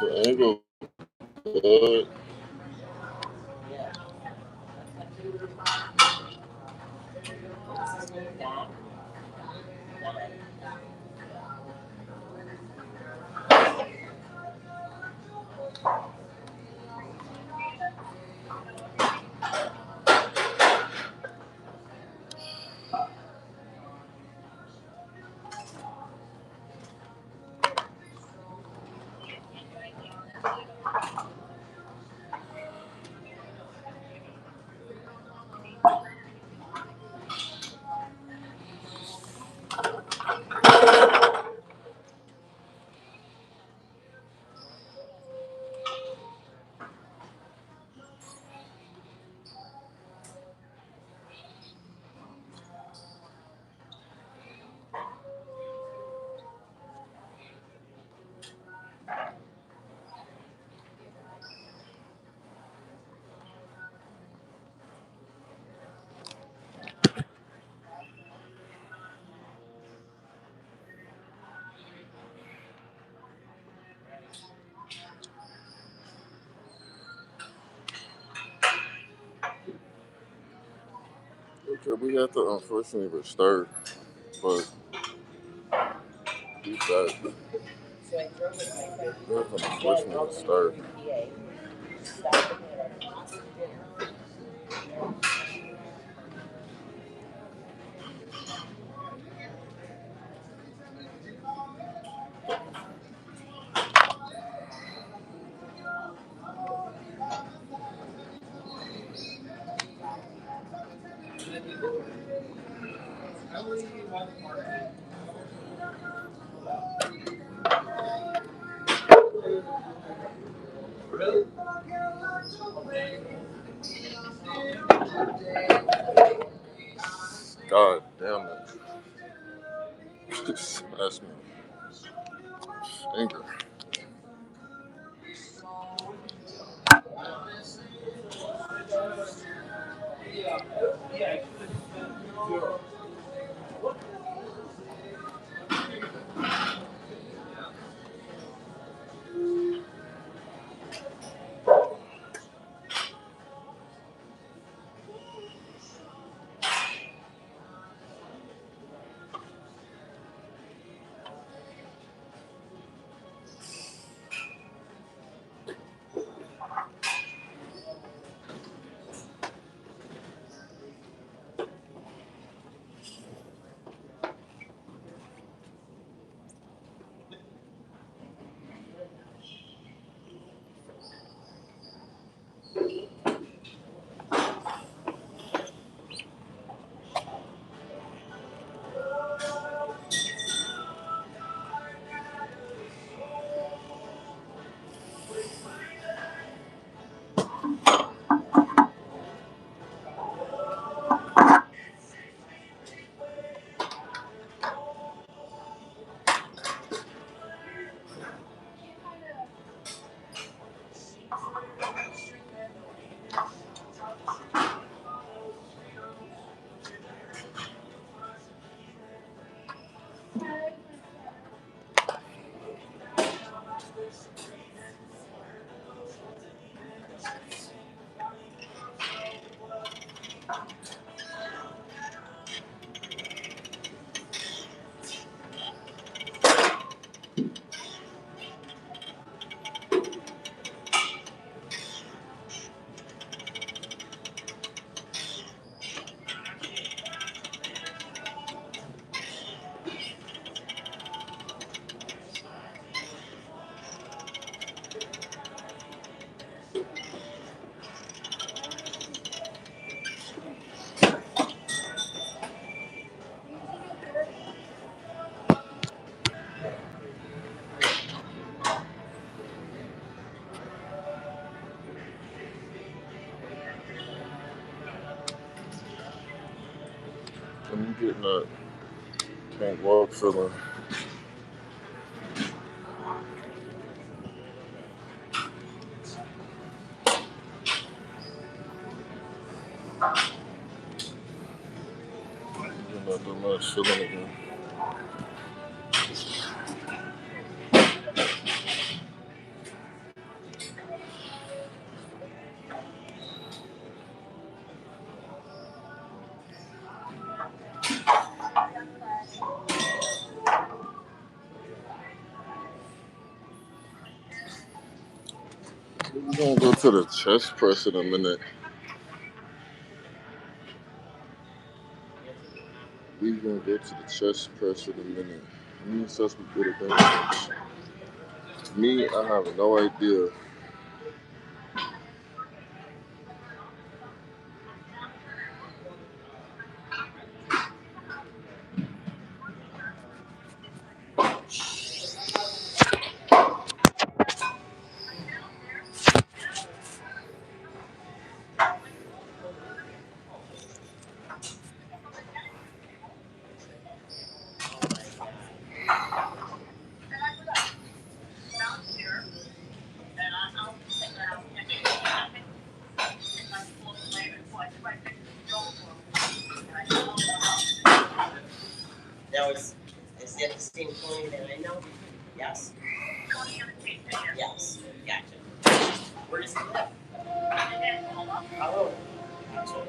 The angle good. Okay, we have to unfortunately restart, but be back. We have to unfortunately restart. God damn it. Smash me. Finger. I'm getting that can't walk feeling. Getting that much feeling again. We're gonna go to the chest press in a minute. We're gonna go to the chest press in a minute. Me and Sus, we did it bench. Me, I have no idea. Now is that the same Tony that I know? Yes. Yes. Gotcha. Where does he live? Oh. Gotcha.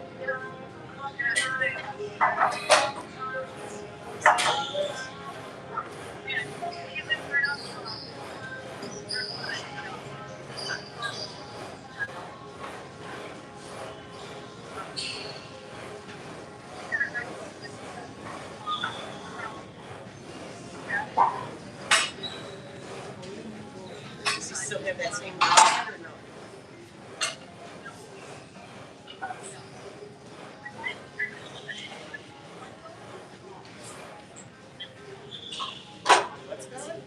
Does he still have that same job or no? What's that?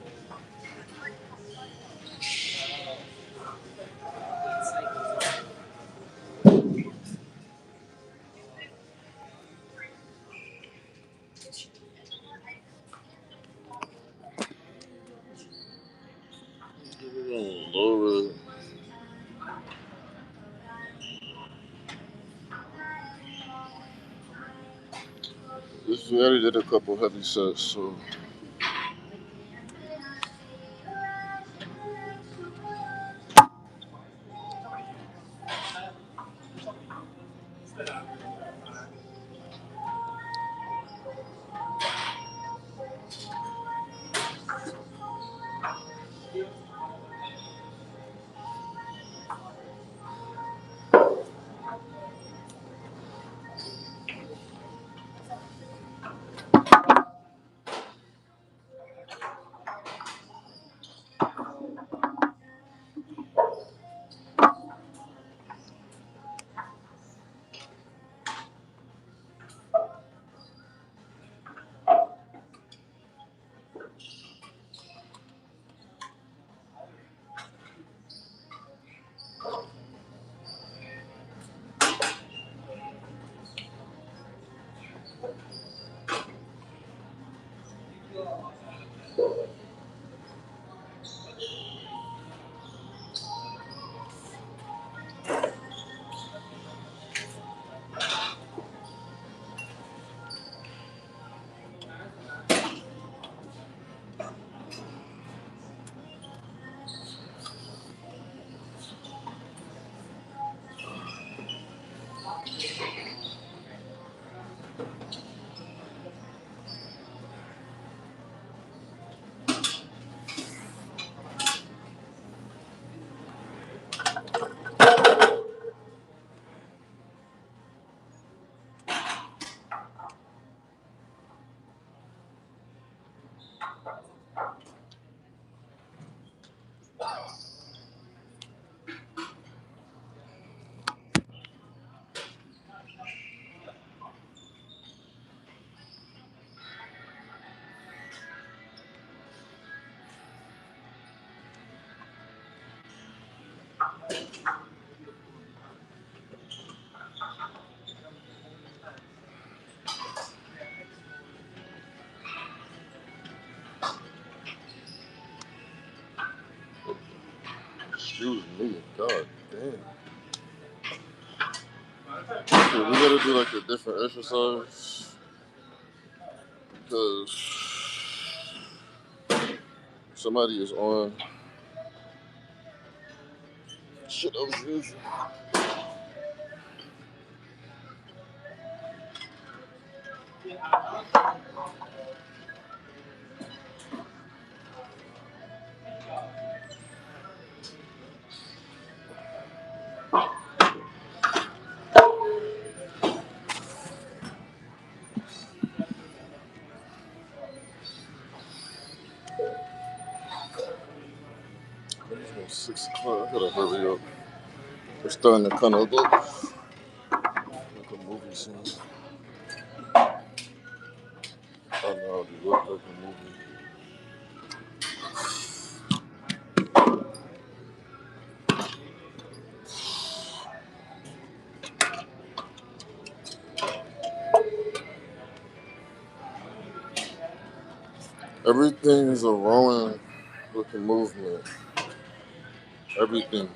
We're gonna lower it. We already did a couple heavy sets, so Excuse me, god damn. Okay, we gotta do like a different exercise because somebody is on shit I was using. It's 6 o'clock. I gotta hurry up. We're starting to kind of look like a movie scene. I know it look like a movie. Everything is a rowing looking movement. Everything.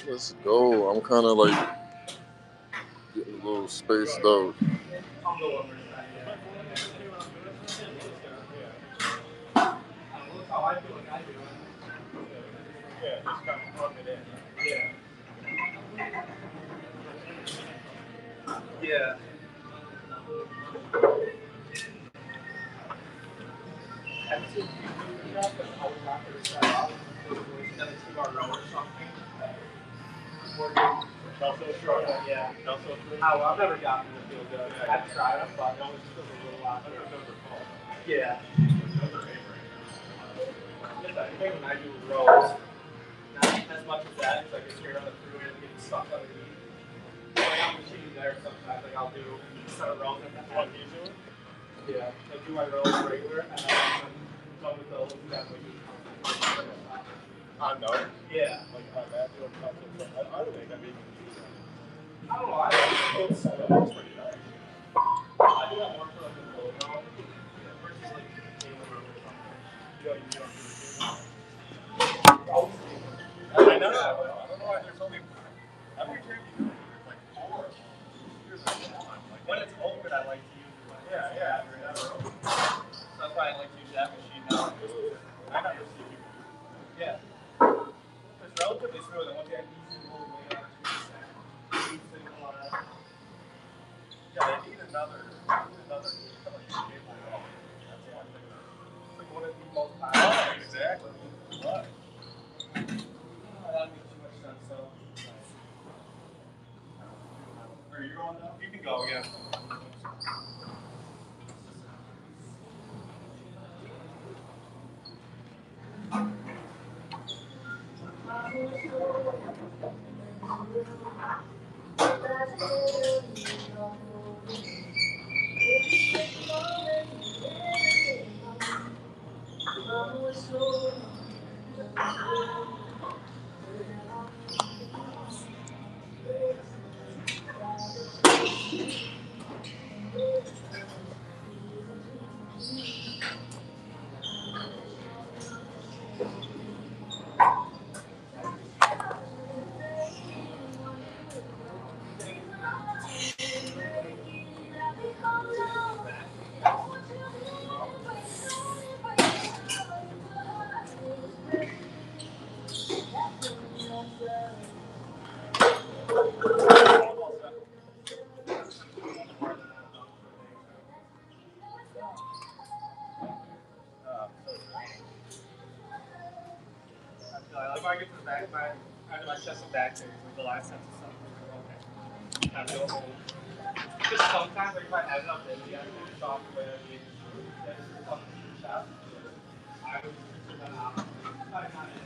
Let's go. I'm kind of like getting a little spaced out. I'll go over that. How I feel like I do it. Yeah, just kind of plug it in. Yeah. Yeah. Have you seen YouTube videos that I was not going to set up? Another 2-hour row or something. Also short, yeah. Also short. Oh, well, I've never gotten to feel good. Yeah. I've tried them, but it always feels a little lot. Yeah. The thing when I do rows, not as much as that, because I get scared on the freeway and get stuck underneath. Like I'm machine there sometimes, like I'll do a set of rows at the end. Yeah, I do my rows regular, and then I'm done with those, that's what you I know. Yeah. Like on that, I don't think I've even used that. I don't know, I don't know. It's pretty nice. I do that more for like a low row. Versus like a table row or something. You don't do I know. I don't know why there's only every time you do it, there's like 4. There's like 1. Like when it's open, I like to use it. Yeah. So that's why I like to use that machine now. I never see people. Yeah. It's relatively smooth, and once you have easy to hold weight on, yeah, they need another cable. That's one thing. It's like one of the most popular. Oh, exactly. What? That makes too much sense, so. Are you going now? You can go, yeah. If I get to the back, after my chest and back, the last sentence or something, okay. I feel home. Just sometimes, like if I have enough energy, I can finish off the way I need to get something to the chest. I would put that out. If I got it.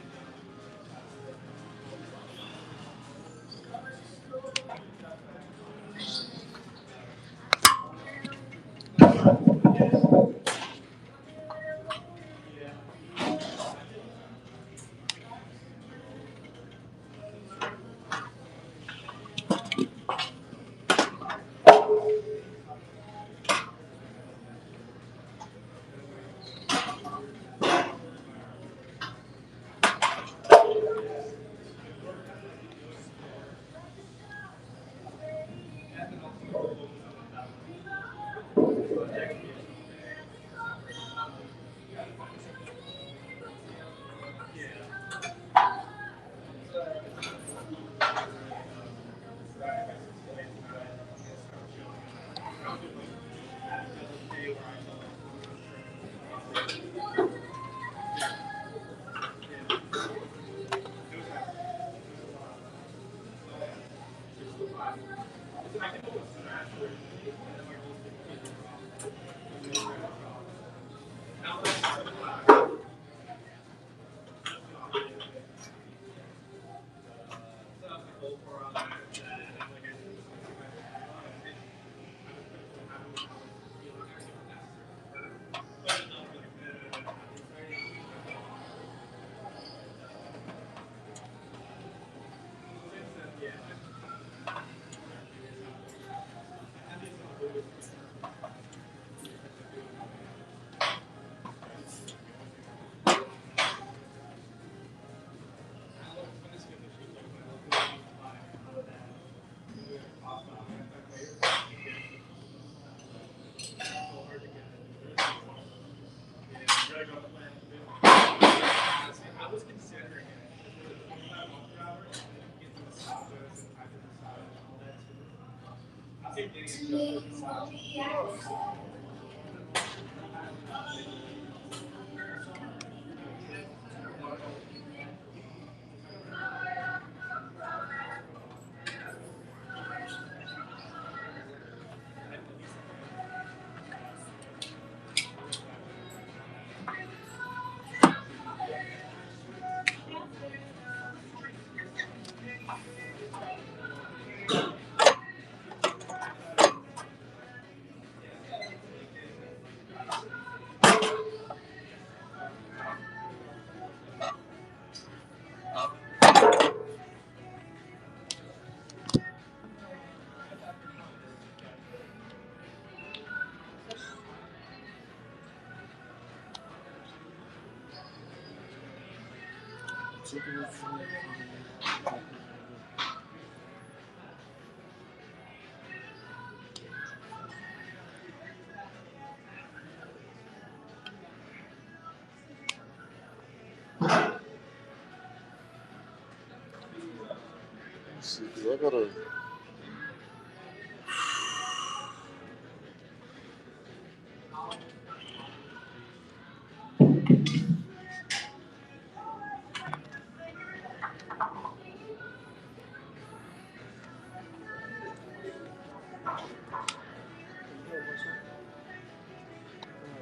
See, 'cause I gotta.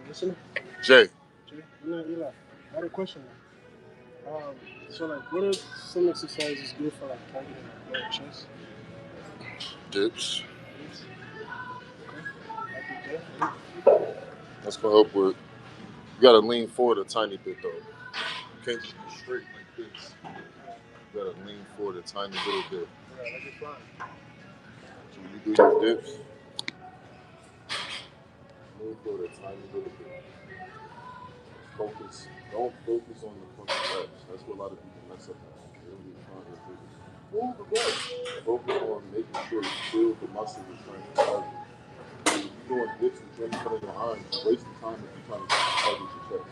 Listen, Jay. Eli, I had a question. So like, what are some exercises good for like targeting like lower chest? Dips. Okay. Like the That's gonna help with. You gotta lean forward a tiny bit though. You can't just be straight like this. You gotta lean forward a tiny little bit. Yeah, like you're flying. So when you do your dips, lean forward a tiny little bit. Focus. Don't focus on the fucking reps. That's what a lot of people mess up at. They don't get trying to focus. Move the reps. Focus on making sure you feel the muscle is trying to target. If you're doing dips and training for your arms, you're wasting time if you're trying to target your chest.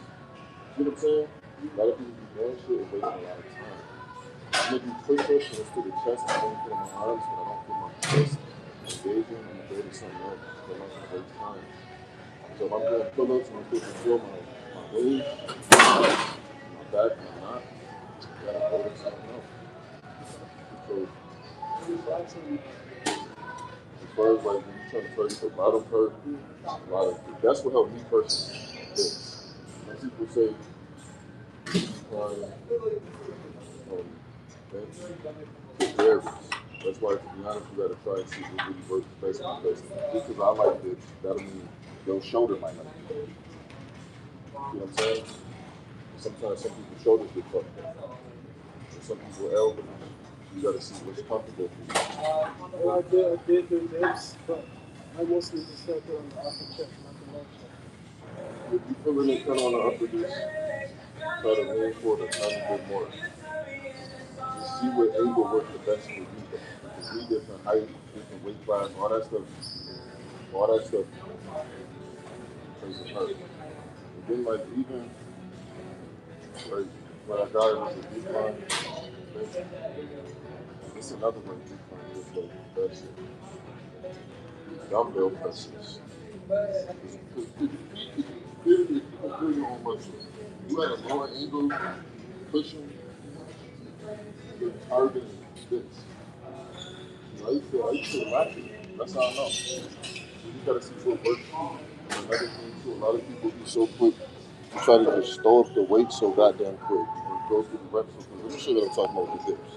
You know what I'm saying? A lot of people be doing shit and wasting a lot of time. I'm gonna do push-ups and it's to the chest. I'm going to put my arms, but I don't feel my chest engaging. I'm gonna go to something else. So I'm not gonna waste time. So if I'm doing pull-ups and I'm supposed to feel my waist, my back, and I'm not, I gotta go to something else. So as far as like when you're trying to target the bottom part, a lot of that's what helped me personally. Is when people say bench, it varies. That's why, to be honest, you gotta try and see what really works best because just because I like this, that'll mean your shoulder might not be good. You know what I'm saying? Sometimes some people's shoulders get fucked up. And some people elbows. You gotta see what's comfortable for you. Well, I did do dips, but I mostly just felt it on the upper chest, not the lower chest. If you feeling it kind of on the upper just try to lean forward a tiny bit more. Just see what angle works the best for you though. Because we different height, different weight class, all that stuff plays a part. And then like even like when I got it was a decline, it's another way decline is like that's it. Dumbbell presses. Because you can feel your own muscle. You at a lower angle, pushing, you're targeting this. You know, I used to relax it. That's how I know. You just gotta see what works. And another thing too, a lot of people be so quick to try to just throw up the weight so goddamn quick and go through the reps so quick. Let me show you what I'm talking about with the dips.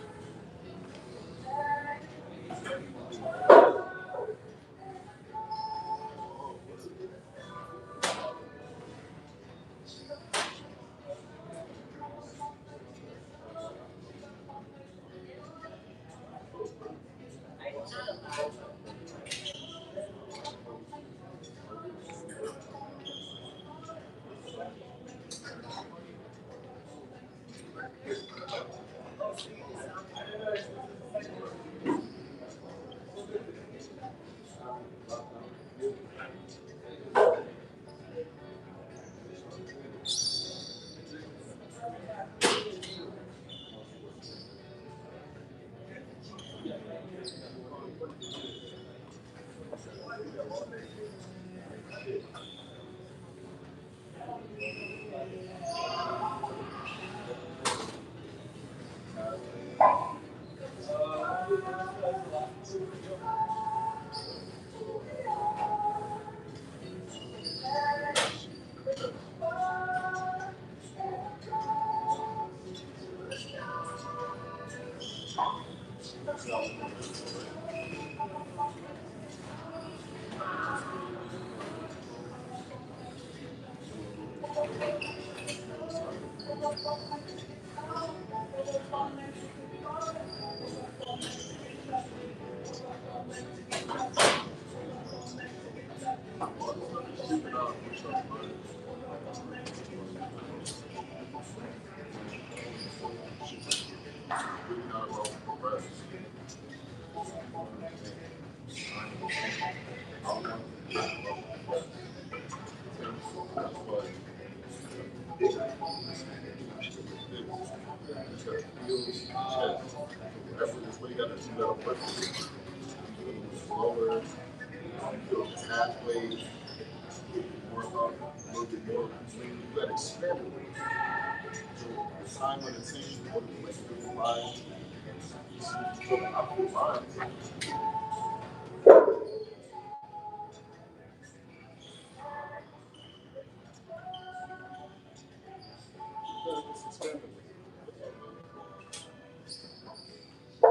Slower, feel halfway, more up, a little bit more. You got to experiment with it. So the time when it's in, what is like 55, you feel I feel fine. You gotta just experiment with it. Experiment with it.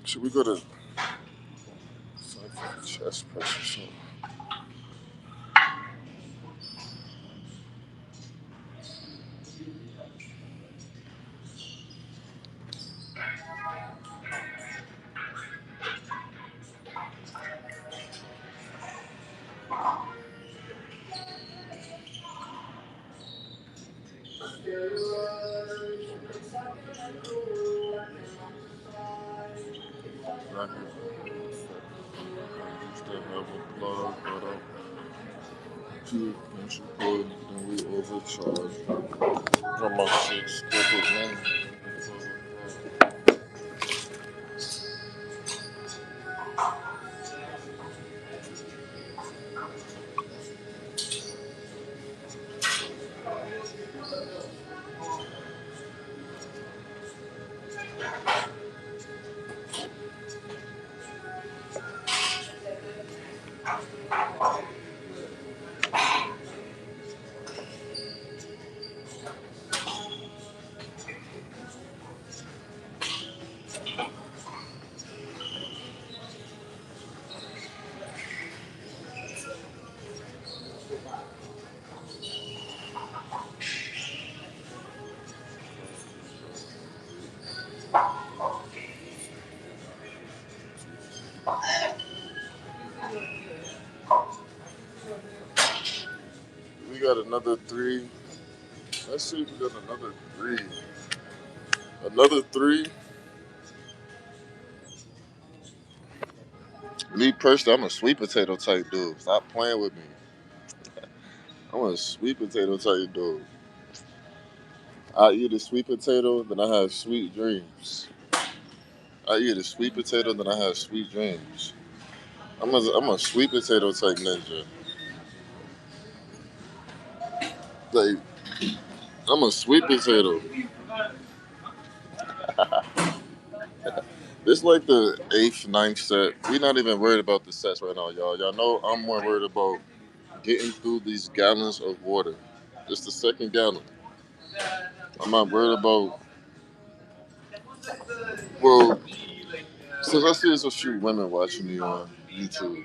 Should we go to chest press or something? Right here. Use that have a plug, but two pinch cord, then we overcharge. From my 6 We got another 3. Let's see if we got another 3. Another 3. Me personally, I'm a sweet potato type dude. Stop playing with me. I'm a sweet potato type dude. I eat a sweet potato, then I have sweet dreams. I eat a sweet potato, then I have sweet dreams. I'm a sweet potato type ninja. Like, I'm a sweet potato. This like the 8th, 9th set. We're not even worried about the sets right now, y'all. Y'all know I'm more worried about getting through these gallons of water. It's the second gallon. I'm not worried about. Well, since I see there's a few women watching me on YouTube,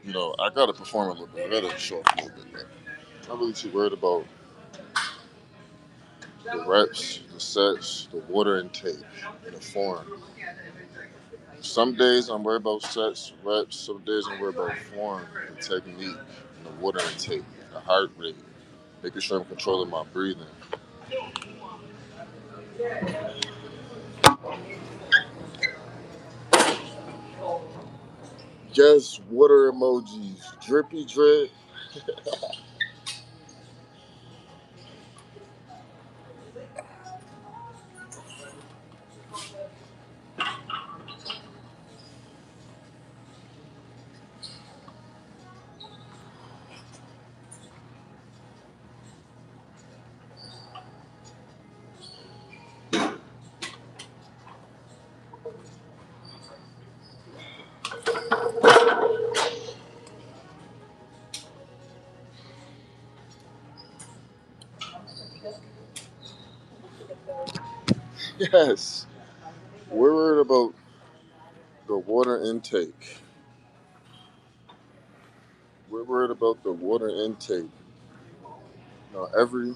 you know, I gotta perform a little bit. I gotta show off a little bit. But I'm not really too worried about the reps, the sets, the water intake, and the form. Some days I'm worried about sets, reps. Some days I'm worried about form, the technique, and the water intake, the heart rate, making sure I'm controlling my breathing. Yes, water emojis, drippy drip. Yes, we're worried about the water intake. We're worried about the water intake. Now, every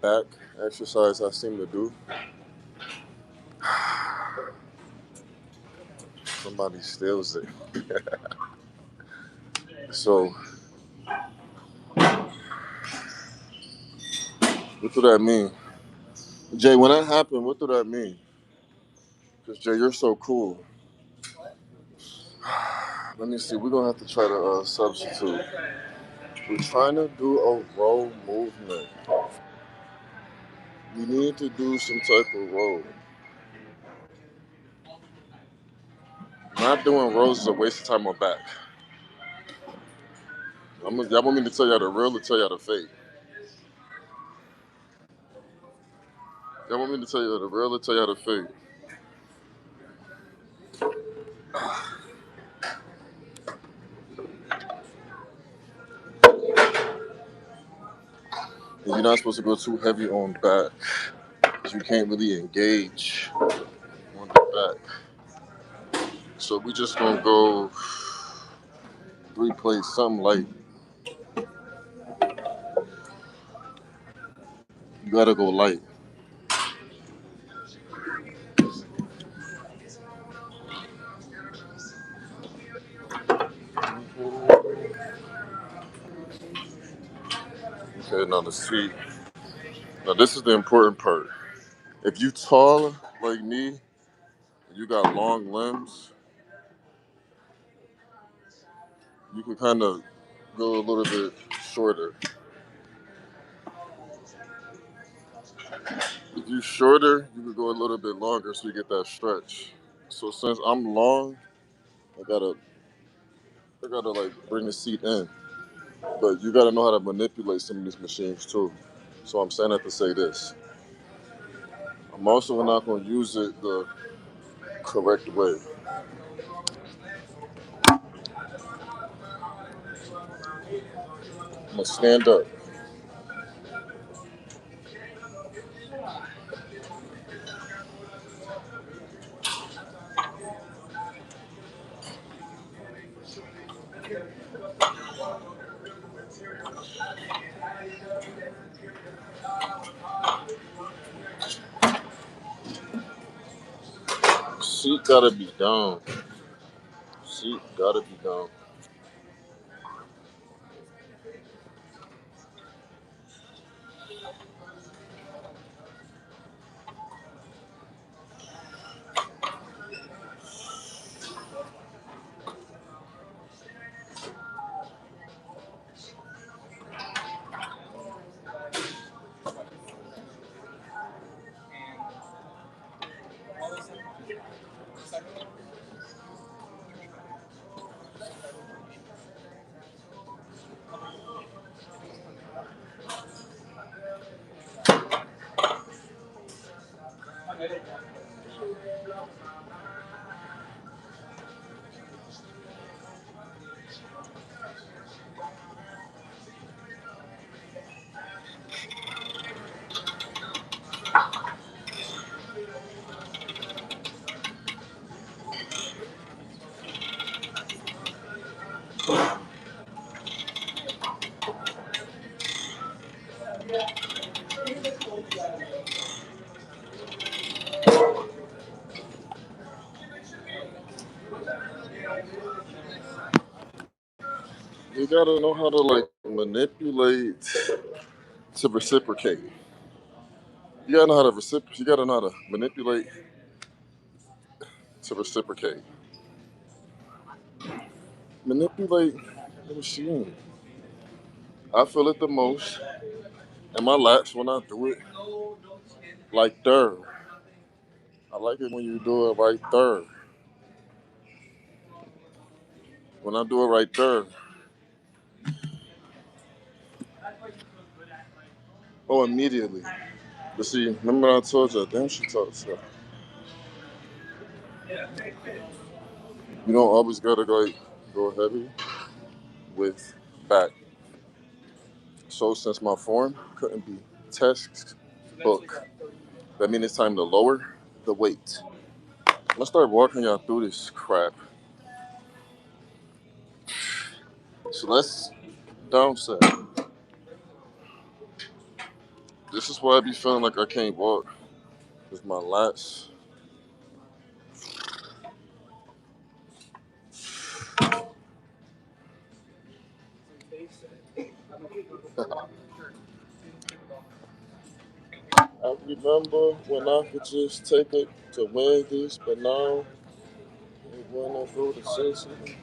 back exercise I seem to do, somebody steals it. So, what do that mean? Jay, when that happened, what do that mean? Because, Jay, you're so cool. Let me see, we're going to have to try to substitute. We're trying to do a row movement. We need to do some type of row. Not doing rows is a waste of time on back. Y'all want me to tell y'all the real or tell y'all the fake? Y'all want me to tell y'all the real or tell y'all the fake? And you're not supposed to go too heavy on back. You can't really engage on the back. So we just gonna go 3 plates, something light. You gotta go light. Okay, now the seat. Now this is the important part. If you tall like me, and you got long limbs, you can kind of go a little bit shorter. If you shorter, you could go a little bit longer so you get that stretch. So since I'm long, I gotta like bring the seat in. But you gotta know how to manipulate some of these machines too. So I'm saying that to say this. I'm also not gonna use it the correct way. I'm gonna stand up. Seat gotta be down. Seat gotta be down. You gotta know how to like manipulate to reciprocate. You gotta know how to reciprocate. You gotta know how to manipulate to reciprocate. Manipulate the machine. I feel it the most in my lats when I do it like there. I like it when you do it right there. When I do it right there. Oh, immediately. But see, remember I told you, damn, she taught us. You don't always gotta go heavy with back. So since my form couldn't be textbook, that means it's time to lower the weight. Let's start walking y'all through this crap. So let's downset. This is why I be feeling like I can't walk. Cause my lats. I remember when I could just take it to Wendy's, but now when I go to Cincinnati.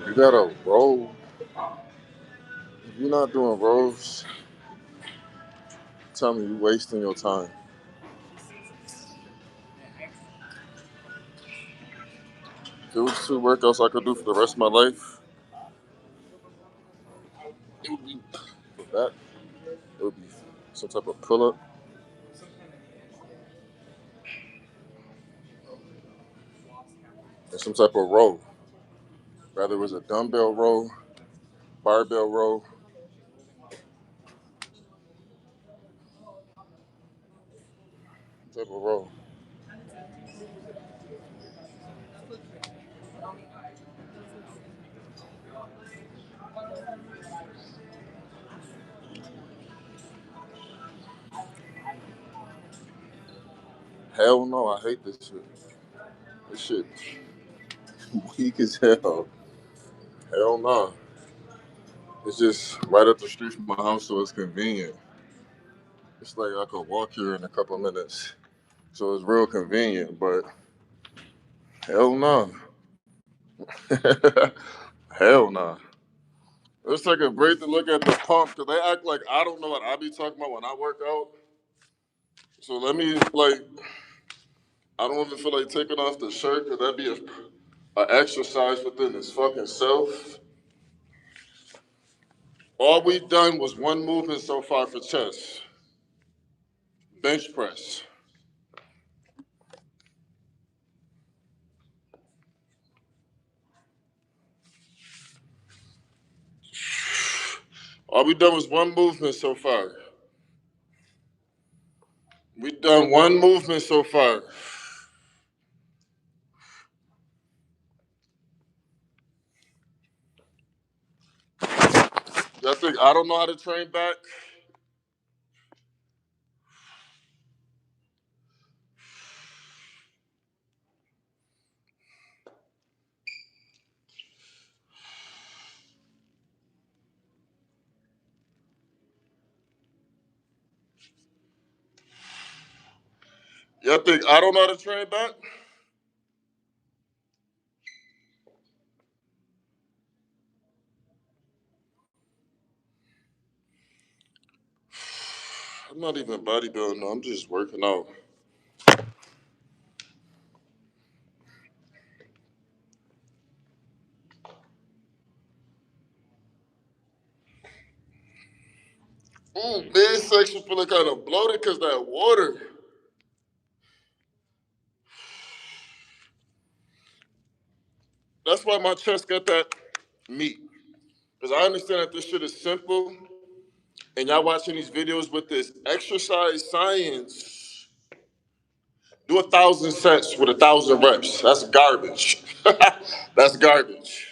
You gotta roll. If you're not doing rolls, tell me you're wasting your time. If it was two workouts I could do for the rest of my life, it would be for that. It would be some type of pull up and some type of row. Whether it was a dumbbell row, barbell row, type of row. Hell no, I hate this shit. This shit weak as hell. Hell no. It's just right up the street from my house, so it's convenient. It's like I could walk here in a couple minutes, so it's real convenient. But hell no, hell no. Let's take a break to look at the pump because they act like I don't know what I be talking about when I work out. So let me like I don't even feel like taking off the shirt because that'd be a exercise within its fucking self. All we've done was one movement so far for chest, bench press. All we've done was one movement so far. We done one movement so far. Y'all think I don't know how to train back? Y'all think I don't know how to train back? I'm not even bodybuilding, no. I'm just working out. Ooh, midsection feeling kind of bloated because that water. That's why my chest got that meat. Because I understand that this shit is simple, and y'all watching these videos with this exercise science. Do 1,000 sets with 1,000 reps. That's garbage. That's garbage.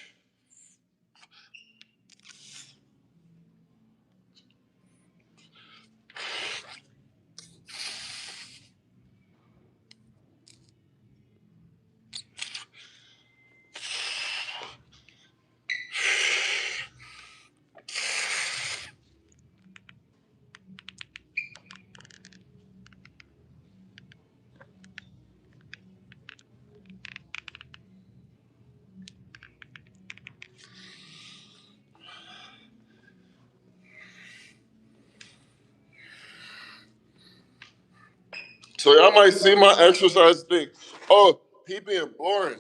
So y'all might see my exercise thing. Oh, he being boring.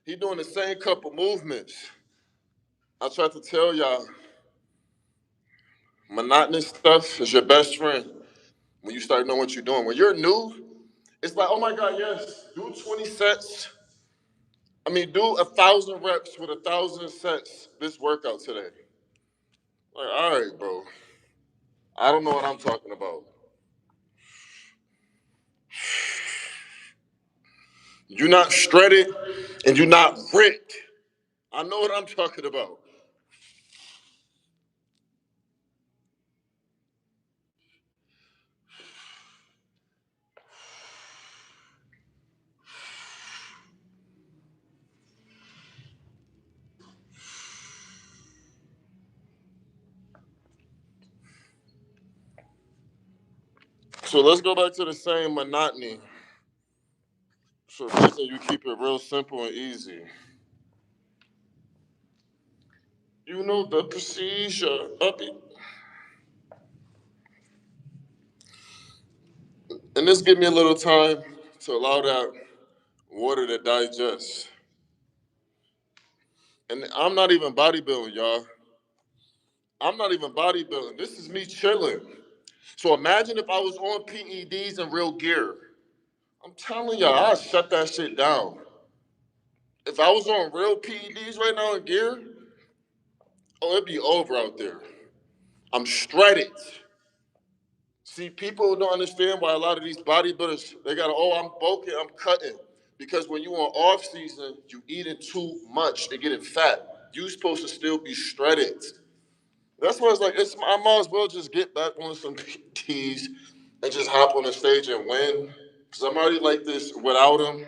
He doing the same couple movements. I tried to tell y'all, monotonous stuff is your best friend when you start knowing what you're doing. When you're new, it's like, oh my God, yes, do 20 sets. I mean, do 1,000 reps with 1,000 sets this workout today. Like, all right, bro. I don't know what I'm talking about. You're not shredded and you're not ripped. I know what I'm talking about. So let's go back to the same monotony. So listen, you keep it real simple and easy. You know the procedure. Up it. And this give me a little time to allow that water to digest. And I'm not even bodybuilding, y'all. I'm not even bodybuilding. This is me chilling. So imagine if I was on PEDs and real gear. I'm telling y'all, I'll shut that shit down. If I was on real PEDs right now in gear, oh, it'd be over out there. I'm shredded. See, people don't understand why a lot of these bodybuilders, they got, oh, I'm bulking, I'm cutting. Because when you on off season, you eating too much and getting fat. You supposed to still be shredded. That's why it's like, I might as well just get back on some PEDs and just hop on the stage and win. Because I'm already like this without them.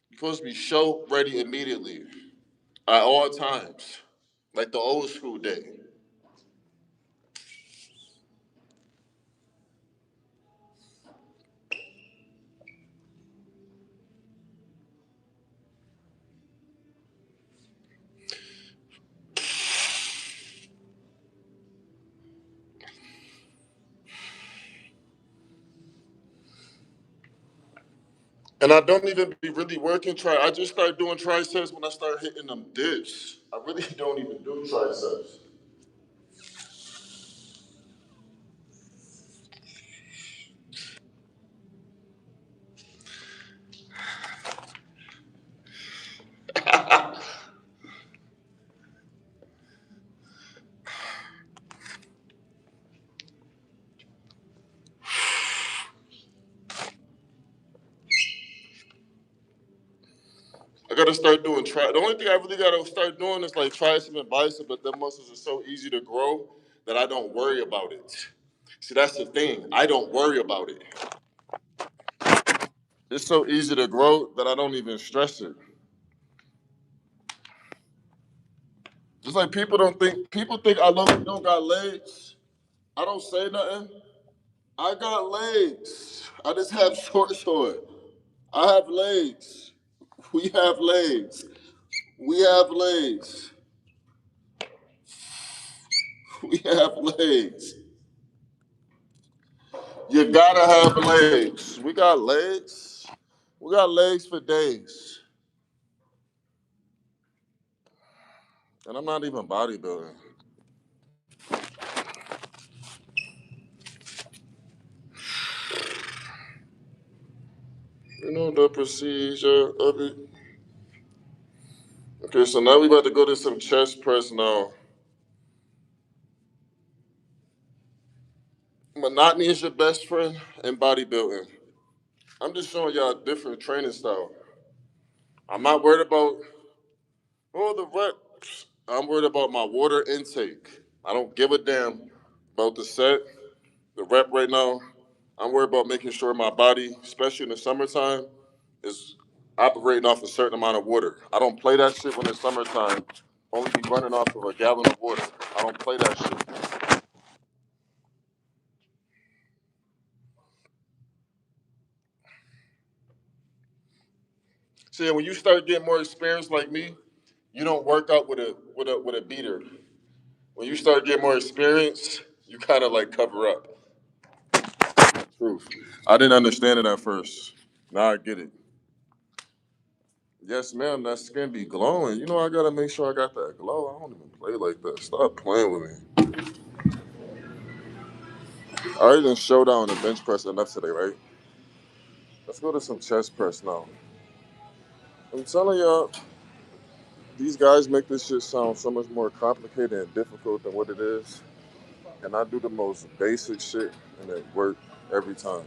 You're supposed to be show ready immediately at all times, like the old school day. And I don't even be really working I just start doing triceps when I start hitting them dips. I really don't even do triceps. gotta start doing the only thing I really gotta start doing is like tricep and bicep, but them muscles are so easy to grow that I don't worry about it. See, that's the thing. I don't worry about it. It's so easy to grow that I don't even stress it. Just like people think I don't got legs. I don't say nothing. I got legs. I just have short. I have legs. We have legs. We have legs. We have legs. You gotta have legs. We got legs. We got legs for days. And I'm not even bodybuilding. You know the procedure of it. Okay, so now we about to go to some chest press now. Monotony is your best friend in bodybuilding. I'm just showing y'all a different training style. I'm not worried about the reps. I'm worried about my water intake. I don't give a damn about the set, the rep right now. I'm worried about making sure my body, especially in the summertime, is operating off a certain amount of water. I don't play that shit when it's summertime. Only be running off of a gallon of water. I don't play that shit. See, when you start getting more experience like me, you don't work out with a beater. When you start getting more experience, you kind of like cover up. Truth. I didn't understand it at first. Now I get it. Yes, ma'am, that skin be glowing. You know, I gotta make sure I got that glow. I don't even play like that. Stop playing with me. I already done showdown and bench press enough today, right? Let's go to some chest press now. I'm telling y'all, these guys make this shit sound so much more complicated and difficult than what it is. And I do the most basic shit and it works every time.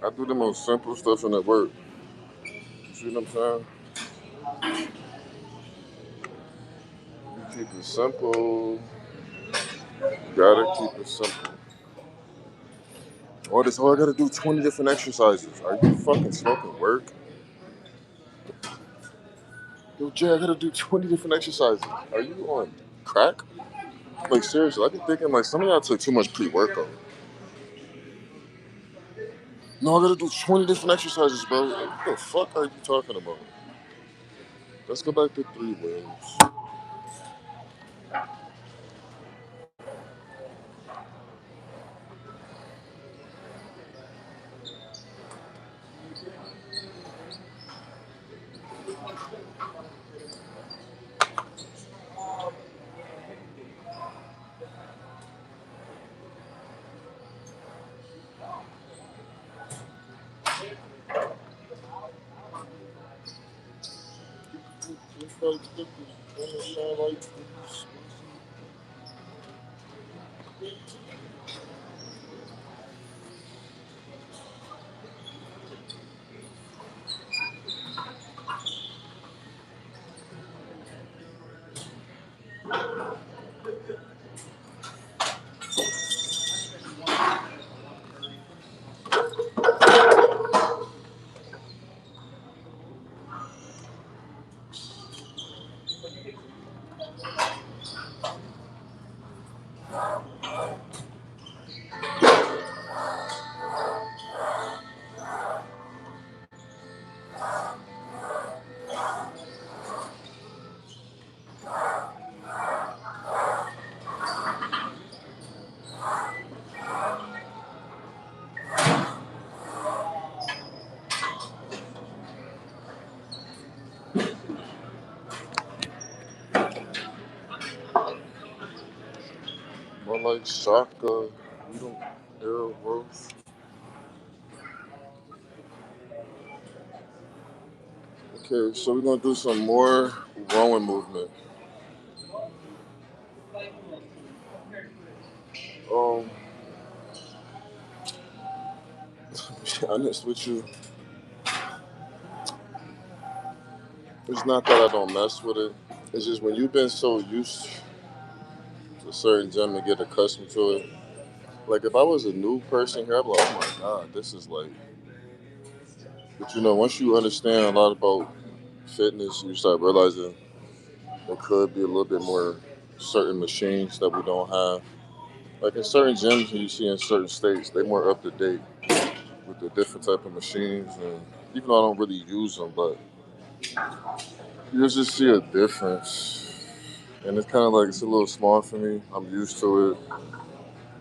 I do the most simple stuff and it works. You see what I'm saying? You keep it simple. You gotta keep it simple. I gotta do 20 different exercises. Are you fucking smoking work? Yo, Jay, I gotta do 20 different exercises. Are you on crack? Like, seriously, I be thinking, like, some of y'all took too much pre workout. No, I gotta do 20 different exercises, bro. Like, what the fuck are you talking about? Let's go back to 3 wins. More like Shaka. We don't arrow roast. Okay, so we're gonna do some more rowing movement. Um, to be honest with you, it's not that I don't mess with it. It's just when you've been so used to a certain gym and get accustomed to it. Like if I was a new person here, I'd be like, oh my god, this is like. But once you understand a lot about fitness, you start realizing there could be a little bit more certain machines that we don't have. Like in certain gyms you see in certain states, they more up to date with the different type of machines. And even though I don't really use them, but you just see a difference. And it's kind of like it's a little small for me. I'm used to it.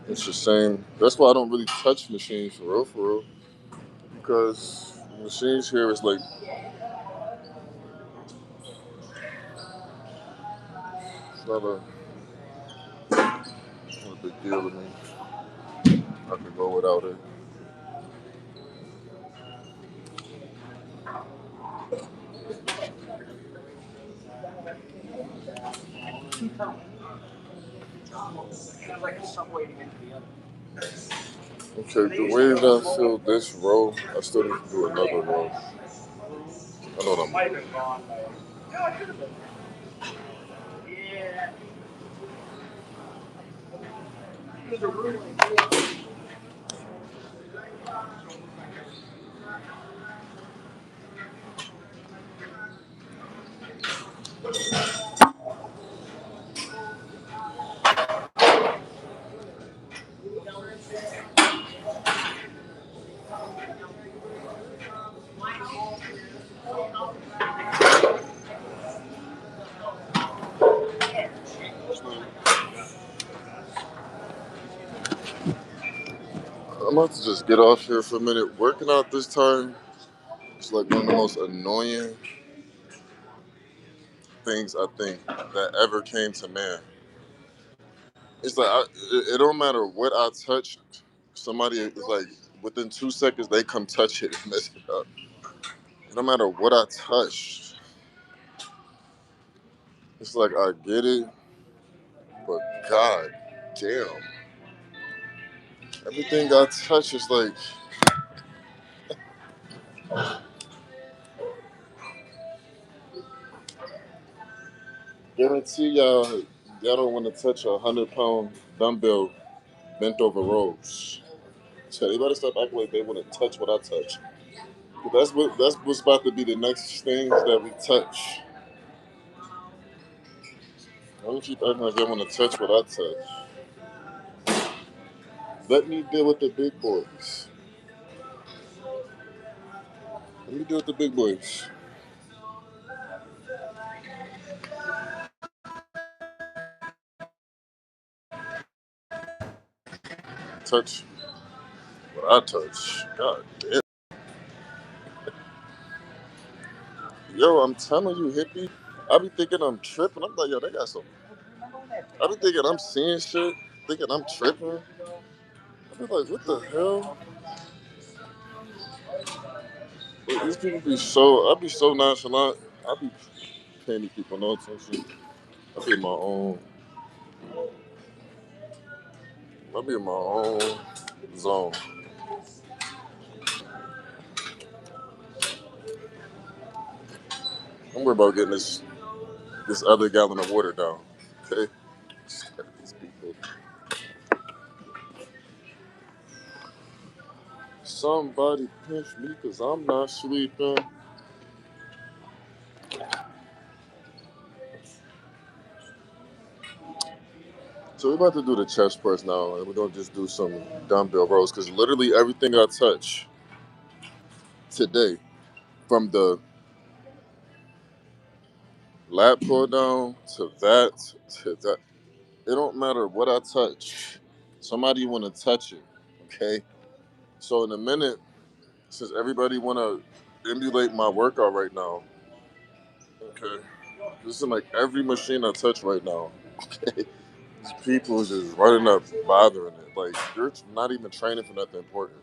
It's the same. That's why I don't really touch machines for real, because machines here is like it's not a big deal to me. I could go without it. Kind of like a subway to get to the other. Okay, the way that I feel this row, I still need to do another row. I know what I'm Might have been gone by. No, it could have been. Yeah. There's a room like this. I'm about to just get off here for a minute. Working out this time is like one of the most annoying things I think that ever came to man. It's like it don't matter what I touch. Somebody is like within 2 seconds they come touch it and mess it up. No matter what I touch, it's like I get it, but god damn, everything I touch is like guarantee y'all don't want to touch 100-pound dumbbell bent over rows. So they better stop acting like they want to touch what I touch. That's what's about to be the next things that we touch. Don't keep acting like they want to touch what I touch. Let me deal with the big boys. Let me deal with the big boys. Touch what I touch. God damn. Yo, I'm telling you, hippie. I be thinking I'm tripping. I'm like, yo, they got some. I be thinking I'm seeing shit, thinking I'm tripping. I be like, what the hell? Like, these people be so. I be so nonchalant. I be paying these people no attention. I be in my own. I be in my own zone. I'm worried about getting this other gallon of water down. Okay. These people. Somebody pinch me because I'm not sleeping. So we're about to do the chest press now, and we're gonna just do some dumbbell rows because literally everything I touch today, from the lat pull down to that, it don't matter what I touch. Somebody want to touch it, okay? So in a minute, since everybody want to emulate my workout right now, okay? This is like every machine I touch right now. Okay, these people just running up, bothering it. Like you're not even training for nothing important.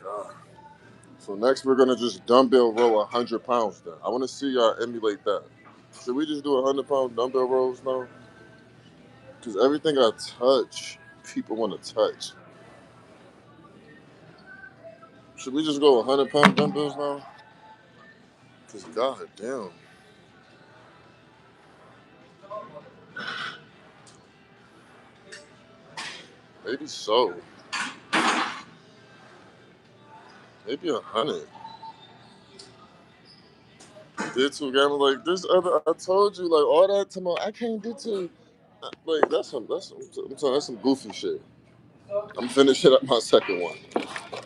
God. So next we're gonna just dumbbell row 100 pounds. Then I want to see y'all emulate that. Should we just do 100-pound dumbbell rows now? Because everything I touch, people want to touch. Should we just go 100-pound dumbbells now? Because god damn. Maybe so. Maybe 100. Did 2 gallons like this other? I told you like all that tomorrow. I can't do two. Like I'm telling that's some goofy shit. I'm finishing up my second one.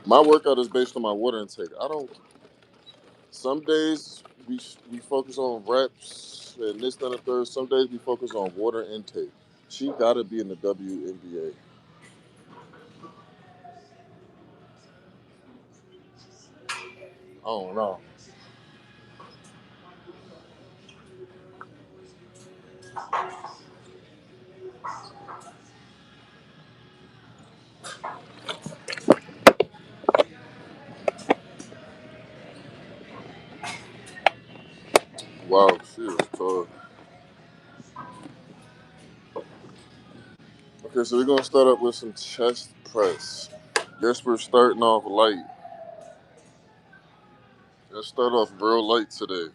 My workout is based on my water intake. I don't. Some days we focus on reps and this, that, and the third. Some days we focus on water intake. She got to be in the WNBA. I don't know. Wow, she is tough. Okay, so we're gonna start up with some chest press. Guess we're starting off light. Let's start off real light today.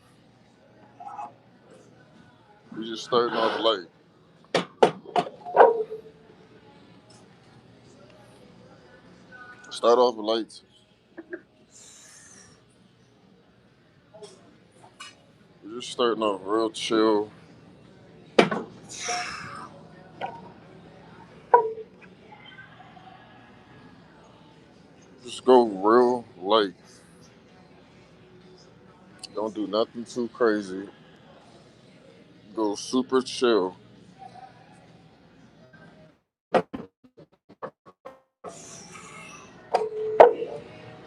We just starting off light. Start off light. We're just starting off real chill. Just go real light. Don't do nothing too crazy. Go super chill.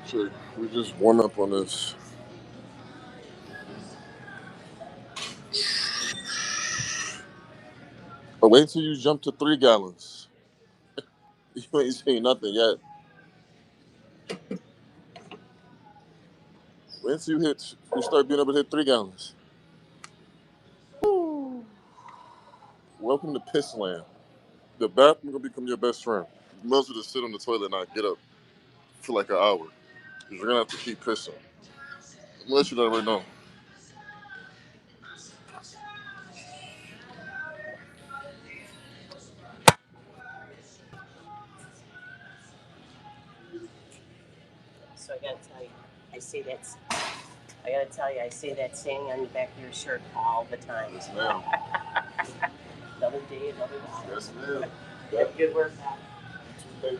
So we just warm up on this. But wait until you jump to 3 gallons. You ain't seen nothing yet. Wait until you start being able to hit 3 gallons. Welcome to Piss Land. The bathroom gonna become your best friend. You must as well just sit on the toilet and not get up for like an hour. Because you're gonna have to keep pissing. I'm gonna let you know right now. So I gotta tell you, I say that saying on the back of your shirt all the time. Yes, ma'am. Another day, another dollar. Yes, ma'am. Have a good work. You too, baby.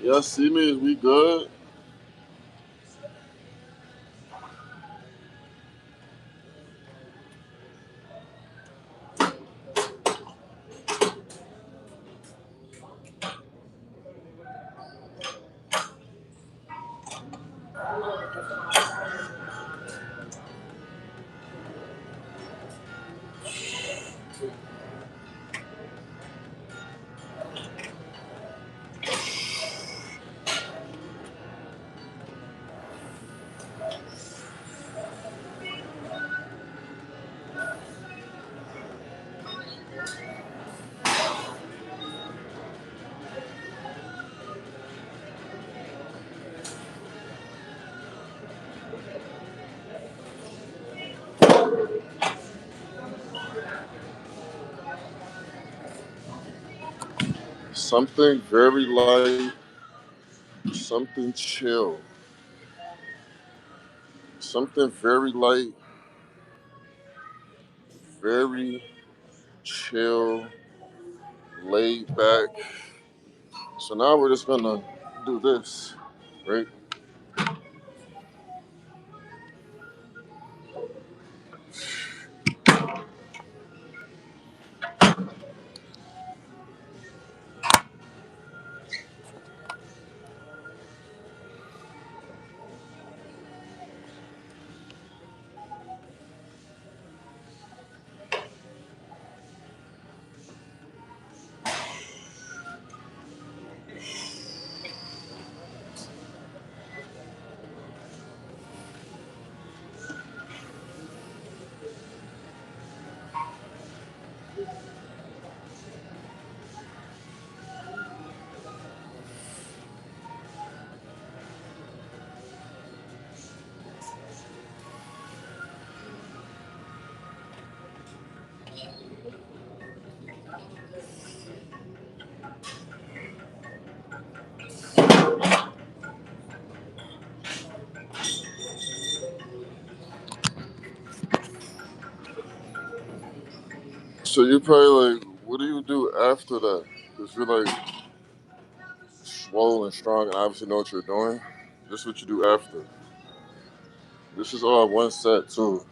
Y'all see me? Is we good? Something very light, something chill. Something very light, very chill, laid back. So now we're just gonna do this, right? So you're probably like, what do you do after that? Because you're like swole and strong and obviously know what you're doing. This is what you do after. This is all one set too.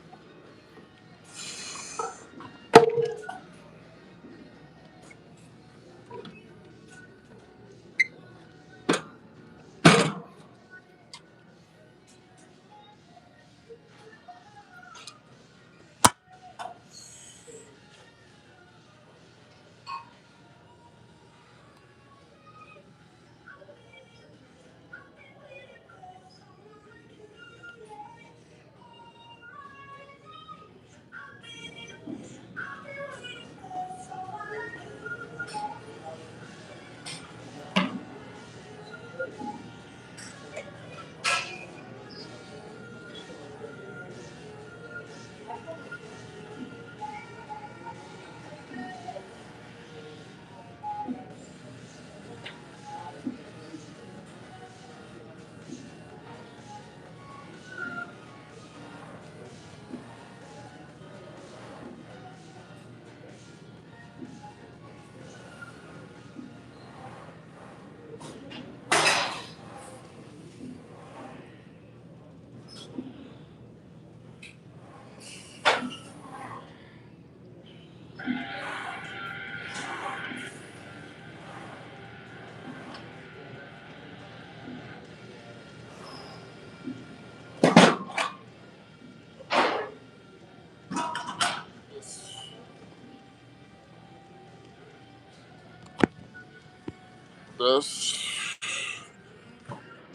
That's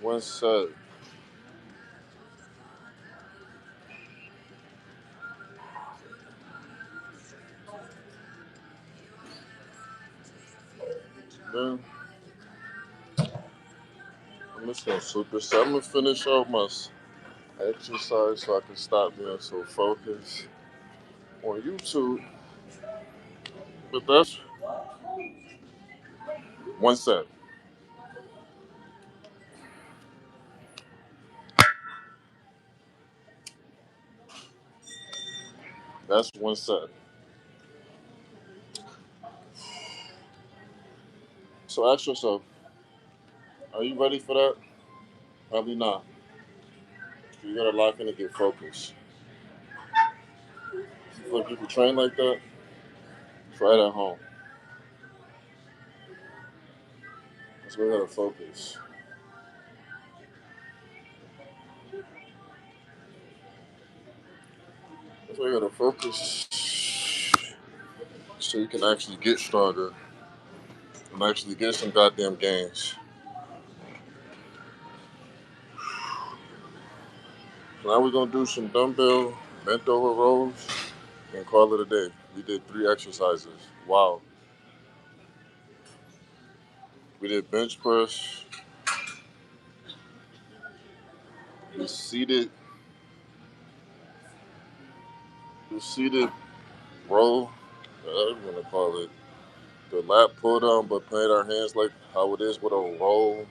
one set. Then I'm just gonna super set. I'm gonna finish off my exercise so I can stop being so focused on YouTube. But that's one set. That's one set. So ask yourself, are you ready for that? Probably not. You gotta lock in and get focused. You feel like you can train like that? Try it at home. That's where you gotta focus. That's where you gotta focus so you can actually get stronger and actually get some goddamn gains. Now we're gonna do some dumbbell bent over rows and call it a day. We did 3 exercises. Wow. We did bench press, the seated, the seated row, whatever you wanna call it. The lat pull down, but playing our hands like how it is with a roll.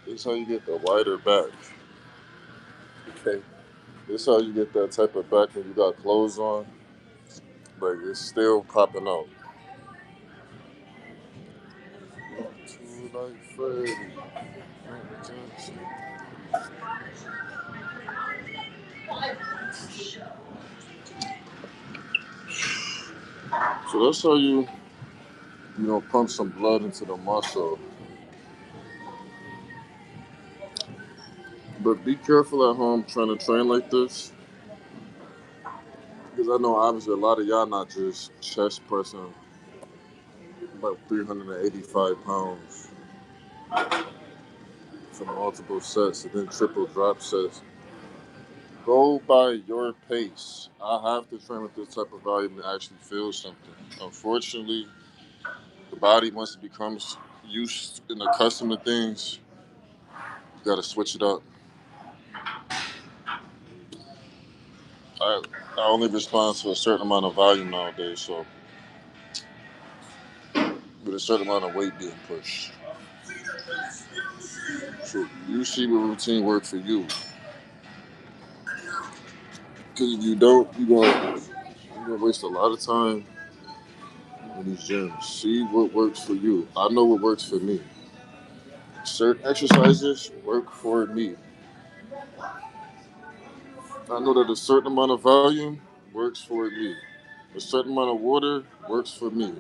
This is how you get the wider back. Okay. This is how you get that type of back when you got clothes on. Like it's still popping out. Too like Freddy. So that's how you pump some blood into the muscle. But be careful at home trying to train like this. Because I know obviously a lot of y'all not just chest pressing about 385 pounds for multiple sets and then triple drop sets. Go by your pace. I have to train with this type of volume to actually feel something. Unfortunately, the body once it becomes used and accustomed to things, you gotta switch it up. I, I only respond to a certain amount of volume nowadays, so with a certain amount of weight being pushed. So you see what routine works for you. Because if you don't, you're gonna waste a lot of time in these gyms. See what works for you. I know what works for me. Certain exercises work for me. I know that a certain amount of volume works for me. A certain amount of water works for me.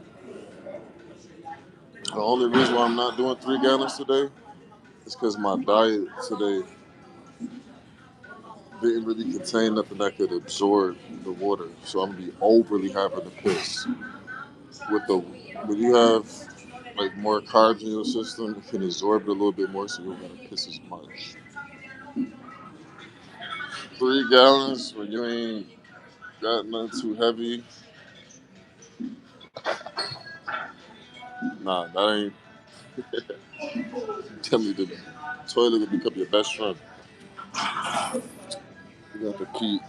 The only reason why I'm not doing 3 gallons today is because my diet today didn't really contain nothing that could absorb the water. So I'm gonna be overly having to piss. With the when you have like more carbs in your system, it can absorb it a little bit more, so you don't gotta piss as much. 3 gallons when you ain't got nothing too heavy, nah, that ain't. Tell me the toilet will become your best friend. You have to pee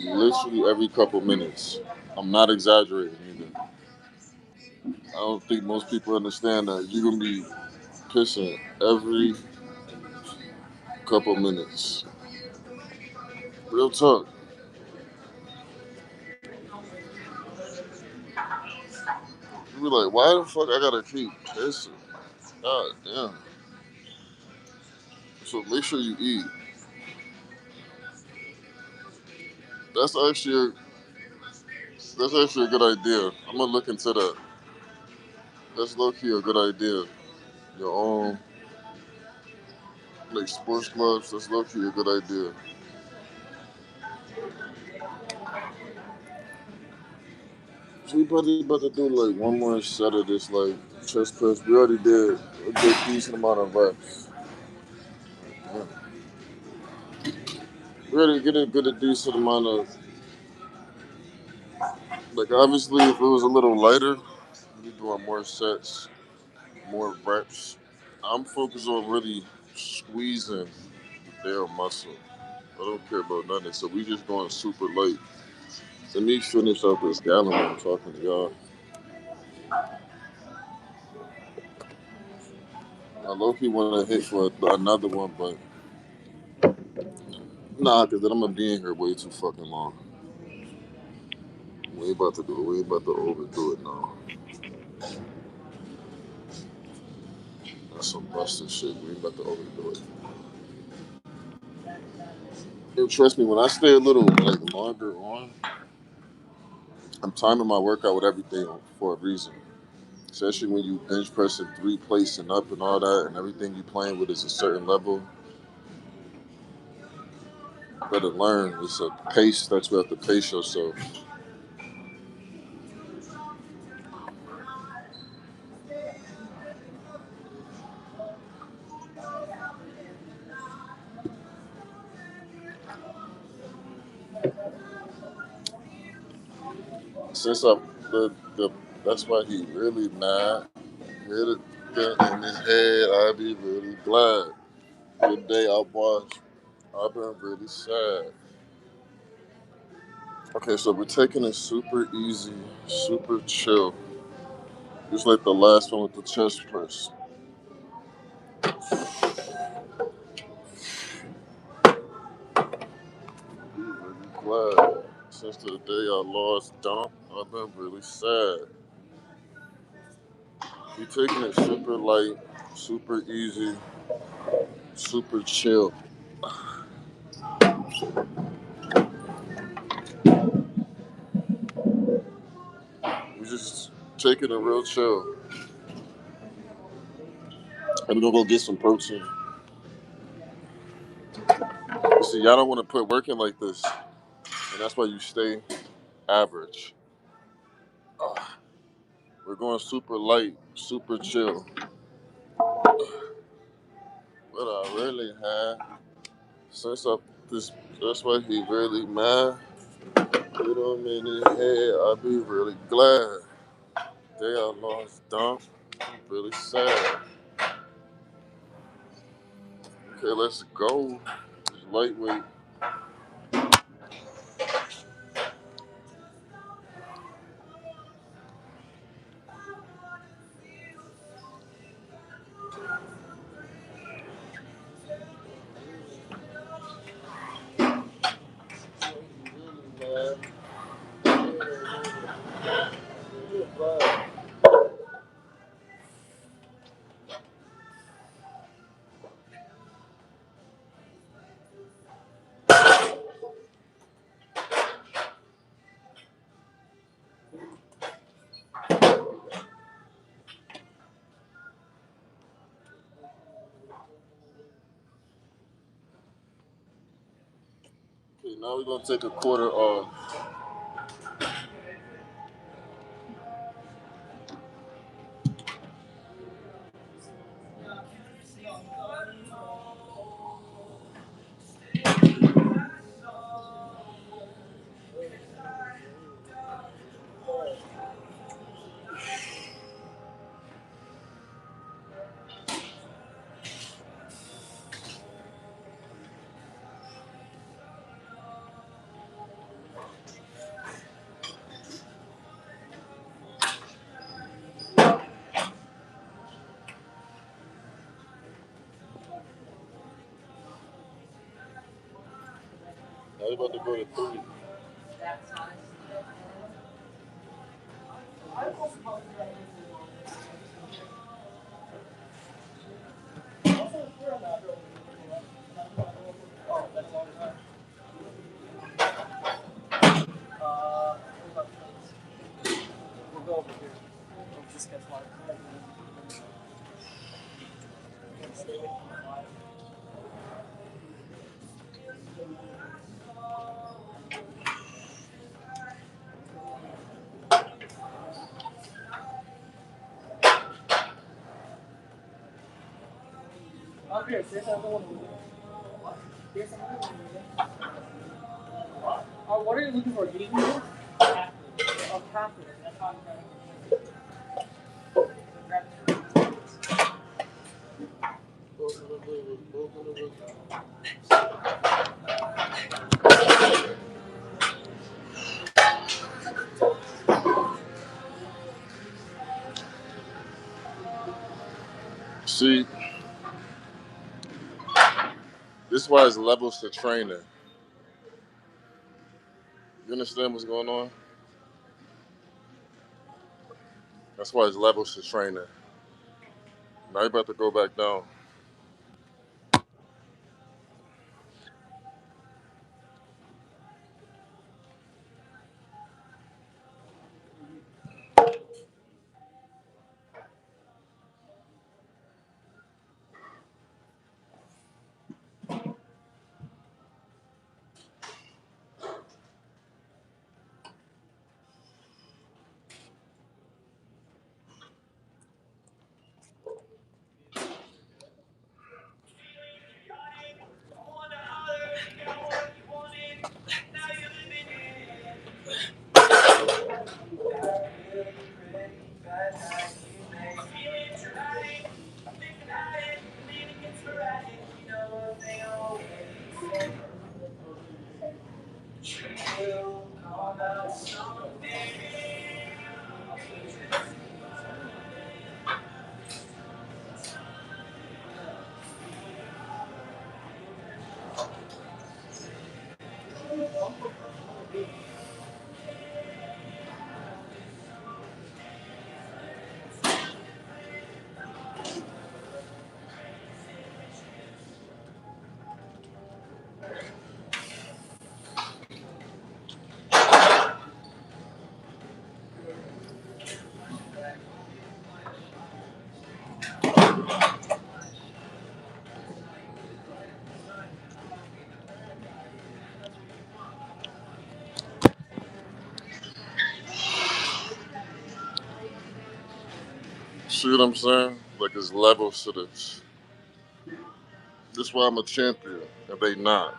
literally every couple minutes. I'm not exaggerating either. I don't think most people understand that you're gonna be pissing every couple minutes. Real talk. You be like, why the fuck I gotta keep pissing? God damn. So make sure you eat. That's actually a, that's actually a good idea. I'm gonna look into that. That's low key a good idea. Your own like sports gloves. That's low key a good idea. So we probably about to do like one more set of this like chest press. We already did a good decent amount of reps. Yeah. We already get a good a decent amount of like obviously if it was a little lighter, we'd be doing more sets, more reps. I'm focused on really squeezing their muscle. I don't care about nothing. So we just going super light. Let me finish up this gallon when I'm talking to y'all. I low key want to hit for another one, but nah, because then I'm gonna be in here way too fucking long. We ain't about to do it. We ain't about to overdo it now. That's some busted shit. We ain't about to overdo it. And trust me, when I stay a little like longer on, I'm timing my workout with everything for a reason. Especially when you bench pressing 3 plates and up and all that, and everything you playing with is a certain level. You better learn. It's a pace that you have to pace yourself. Since I'm the that's why he really mad. Hit it in his head. I'd be really glad. The day I watched, I've been really sad. Okay, so we're taking it super easy, super chill. Just like the last one with the chest press. Be really glad. Since the day I lost Dump, I've been really sad. We taking it super light, super easy, super chill. We just taking it real chill. And we're gonna go get some protein. You see, y'all don't want to put work in like this, and that's why you stay average. We're going super light, super chill. What I really had since I this that's why he really mad. Put him in his head, I'd be really glad. Day I lost Dump, I'm really sad. Okay, let's go. It's lightweight. Now we're gonna take a quarter off. Now we're about to go to 3. We'll go over here. We'll just get water. Okay, here's another one. Here's another one. What are you looking for? Heating here? Oh, catheter. That's how I'm trying See, this is why it's levels to training. You understand what's going on? That's why it's levels to training. Now you're about to go back down. See what I'm saying? Like it's levels to this. That's why I'm a champion, and they not.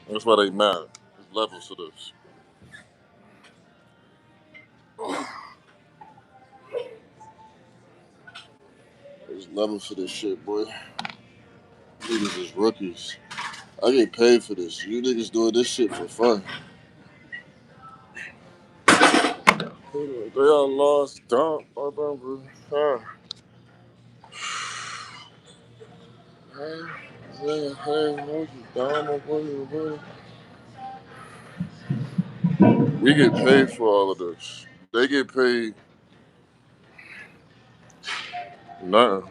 That's why they mad. There's levels to this. There's levels to this shit, boy. Niggas is rookies. I get paid for this. You niggas doing this shit for fun. They all lost. Dump. We get paid for all of this. They get paid nothing.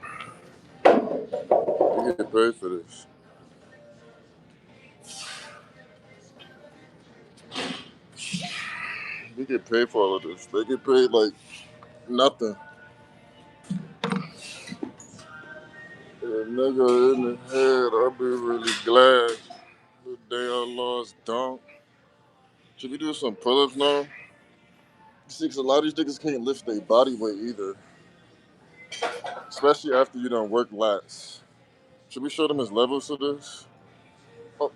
We get paid for this. We get paid for all of this. They get paid like nothing. A nigga in the head, I'll be really glad that they all lost. Dump. Should we do some pull-ups now? See, 'cause a lot of these niggas can't lift their body weight either, especially after you done work lats. Should we show them his levels to this? Oh,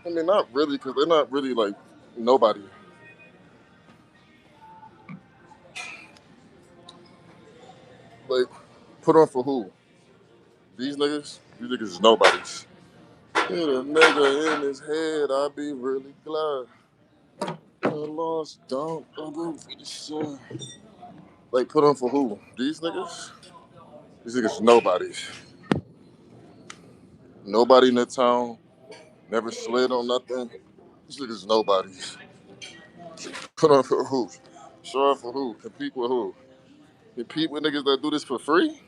I mean, not really, because they're not really like nobody. Like, put on for who? These niggas? These niggas is nobodies. Hit a nigga in his head, I'd be really glad. I lost, don't, I'm really sad. Like, put on for who? These niggas? These niggas is nobodies. Nobody in the town, never slid on nothing. These niggas is nobodies. Put on for who? Show up for who? Compete with who? Compete with niggas that do this for free?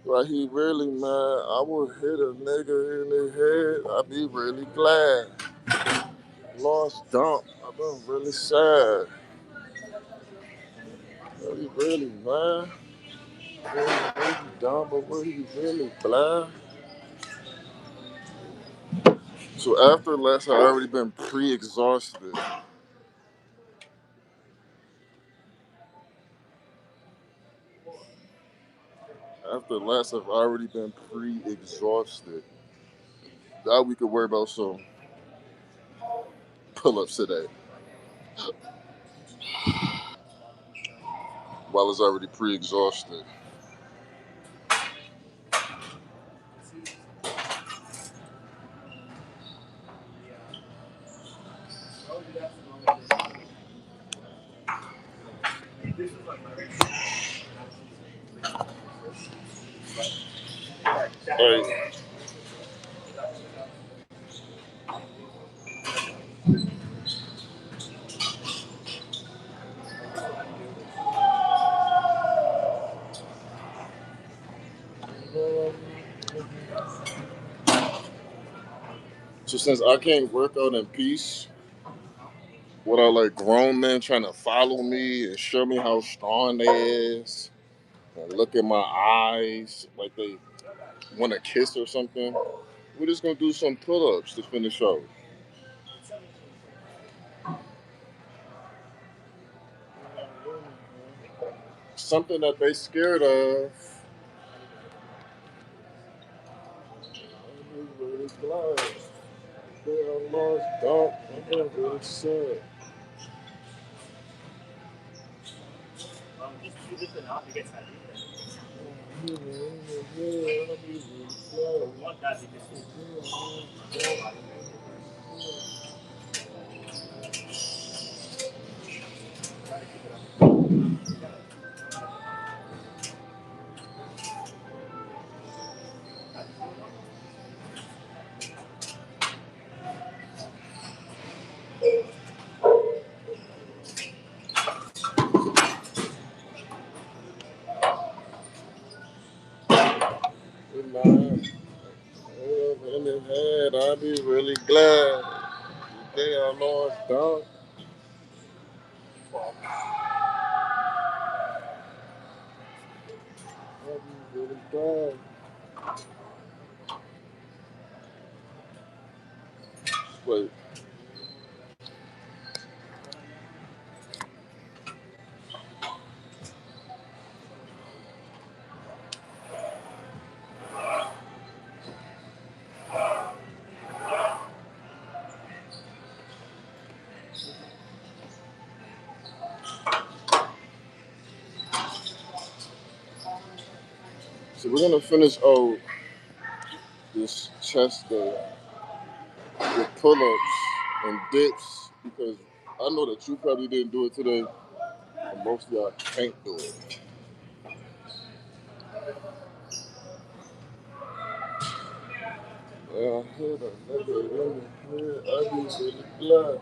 Like he really mad. I would hit a nigga in the head. I'd be really glad. Lost dump. I've been really sad. Really, really mad. Really dumb, but really, really glad. So after last, I already been pre-exhausted. After last, I've already been pre-exhausted. Now we could worry about some pull-ups today. While it's already pre-exhausted. Alright. So since I can't work out in peace, without like grown men trying to follow me and show me how strong they is, and look in my eyes like they want to kiss or something, we're just gonna do some pull-ups to finish off. Something that they scared of. I'm really glad. They are lost dark. I'm really sad. Good night. In his head, I'd be really glad. They are lost dark. I'd be really glad. Wait. So we're gonna finish this chest day with pull-ups and dips because I know that you probably didn't do it today, and most of y'all can't do it. I hit a nigga in the head, I be really glad.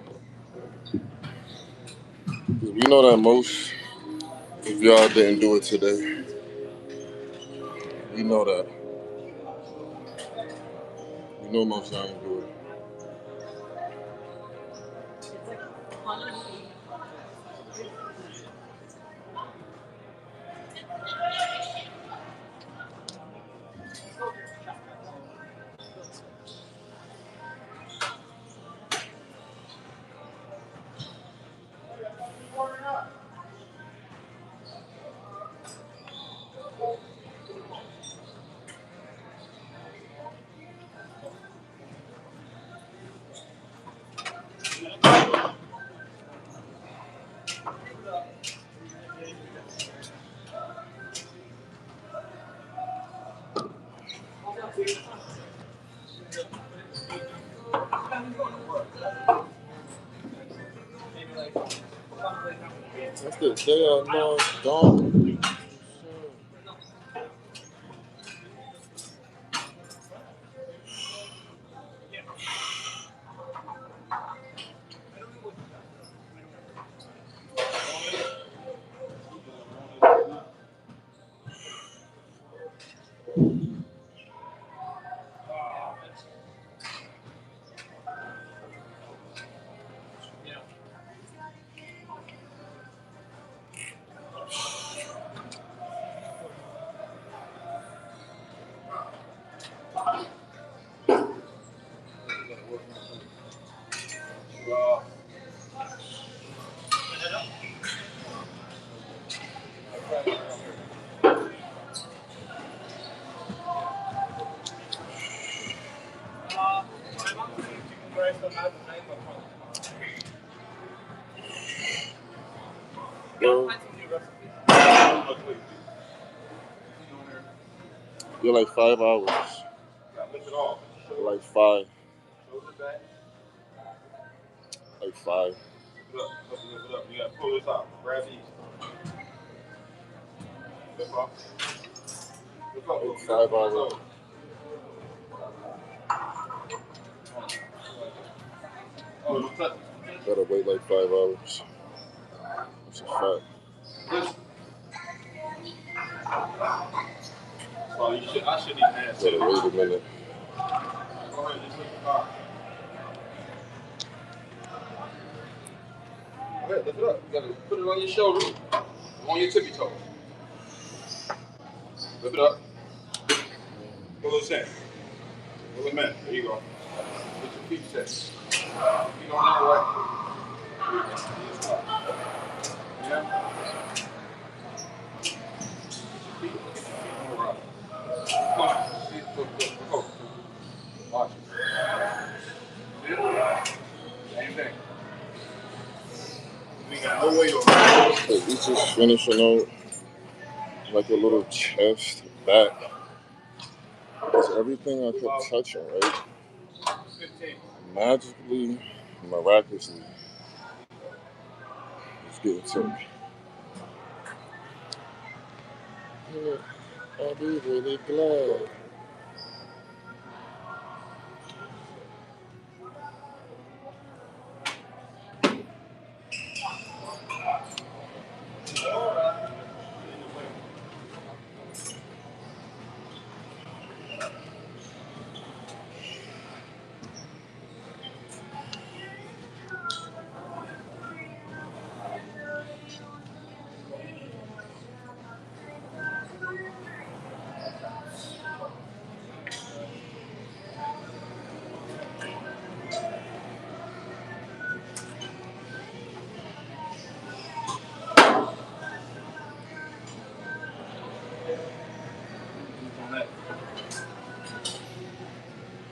Because we know that most of y'all didn't do it today. We know that. We know most of y'all didn't do it. That's the day I lost dawn. Bro, you're like 5 hours. Like five. Like five. You gotta pull this out. Grab these. Like 5 hours. Gotta wait like 5 hours. That's a fact. Well, I shouldn't even have Gotta wait a minute. Go ahead, just lift the car. Go ahead, lift it up. You gotta put it on your shoulder, on your tippy toes. Lift it up. Pull this in. Pull it in. There you go. Put your feet set. Feet on there, right? Yeah. Come on. Go. Watch it. Same thing. We got no weight on it. Like, he's just finishing out like a little chest, back. Because everything I kept touching, right? 15. Magically, miraculously, it's getting to me. I'll be really glad.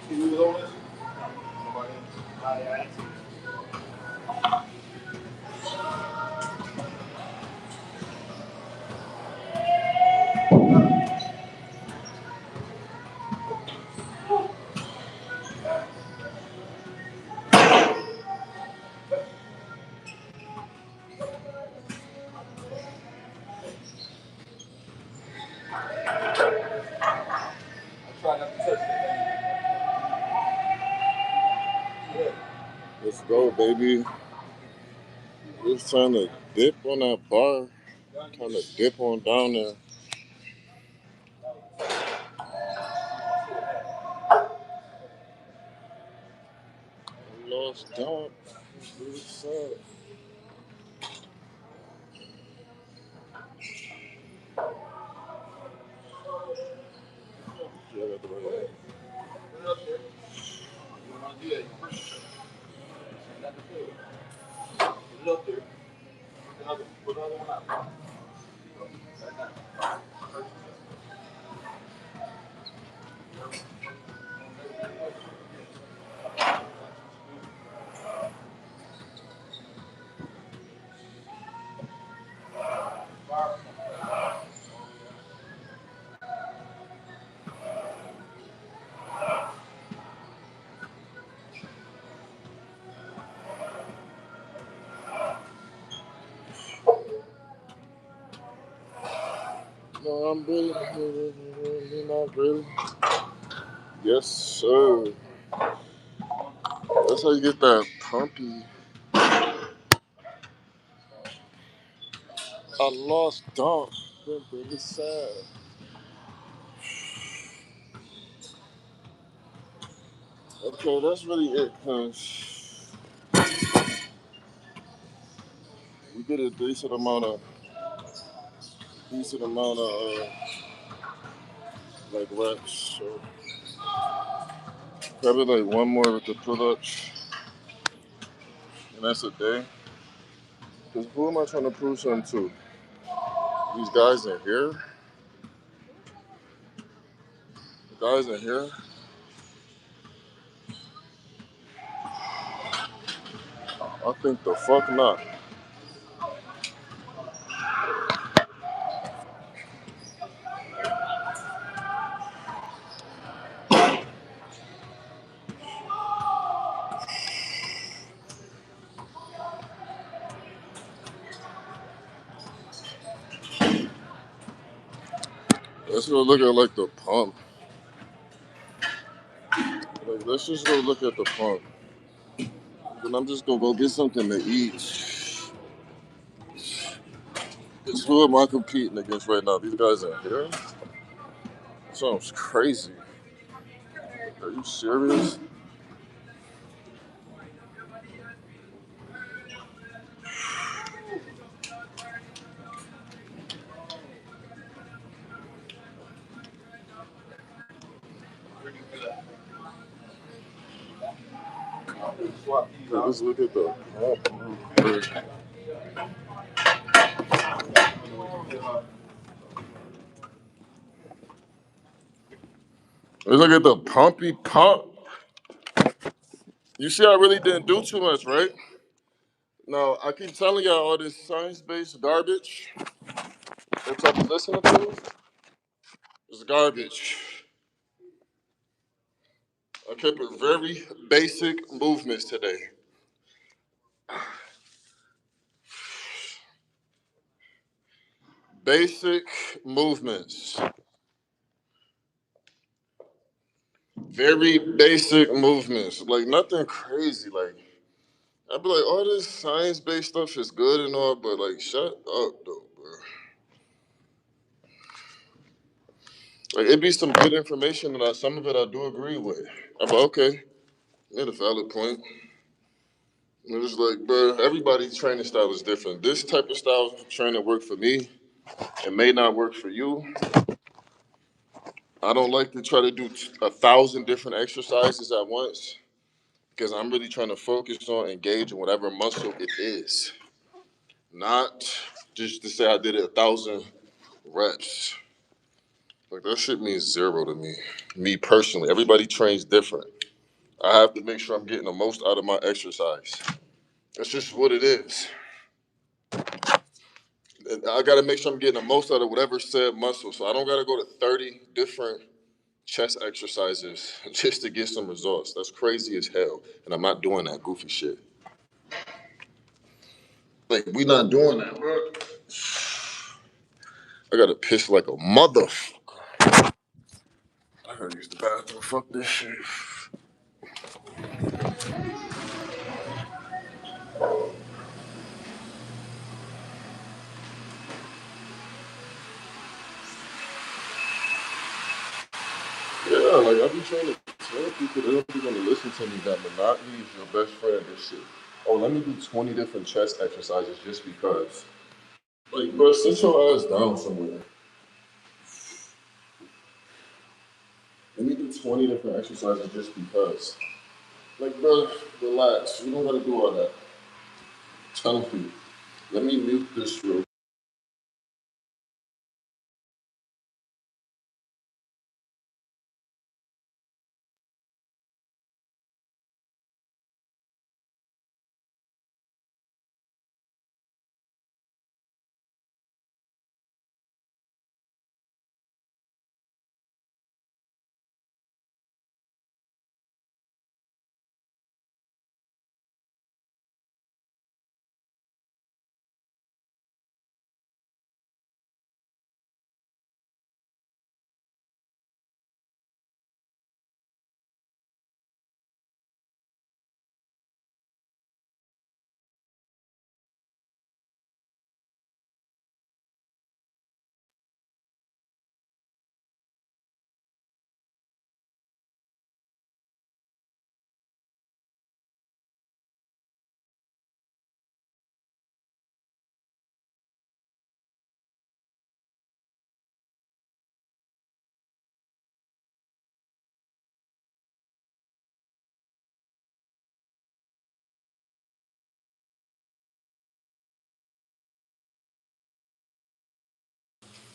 You was on this? Nobody else? Try not to touch that. Let's go, baby. Just trying to dip on that bar. Trying to dip on down there. I lost dump. Really sad. Yeah, I got the right. Put it up there. You don't want to do that. You push it. Not the food. Put it up there. Put another one out. No, I'm really, not really. Yes, sir. That's how you get that pumpy. I lost dunk. Been really sad. Okay, that's really it, cause we did a decent amount of like reps. So probably like one more with the pull-ups, and that's a day. Cause who am I trying to prove something to? These guys in here. The guys in here. I think the fuck not. Let's go look at like the pump. Like let's just go look at the pump. Then I'm just gonna go get something to eat. Cause who am I competing against right now? These guys in here? Sounds crazy. Are you serious? Let's look at the pump. Let's look at the pumpy pump. You see, I really didn't do too much, right? Now, I keep telling y'all all this science-based garbage that y'all be listening to is garbage. I kept it very basic movements today. Basic movements. Very basic movements. Like nothing crazy. Like I'd be like, all this science-based stuff is good and all, but like, shut up, though, bro. Like, it be some good information, and some of it I do agree with. I'm like, okay, you had a valid point. And it's like, bro, everybody's training style is different. This type of style of training worked for me. It may not work for you. I don't like to try to do 1,000 different exercises at once because I'm really trying to focus on engaging whatever muscle it is, not just to say I did it 1,000 reps. Like that shit means zero to me. Me personally, everybody trains different. I have to make sure I'm getting the most out of my exercise. That's just what it is. And I got to make sure I'm getting the most out of whatever said muscle. So I don't got to go to 30 different chest exercises just to get some results. That's crazy as hell. And I'm not doing that goofy shit. Like, we not doing that, bro. I got to piss like a motherfucker. I gotta use the bathroom. Fuck this shit. Yeah, like I be trying to tell people they don't be gonna listen to me that monotony is your best friend and shit. Oh, let me do 20 different chest exercises just because. Like, bro, sit your ass down somewhere. Let me do 20 different exercises just because. Like, bro, relax. You don't gotta do all that. Tell me. Let me mute this real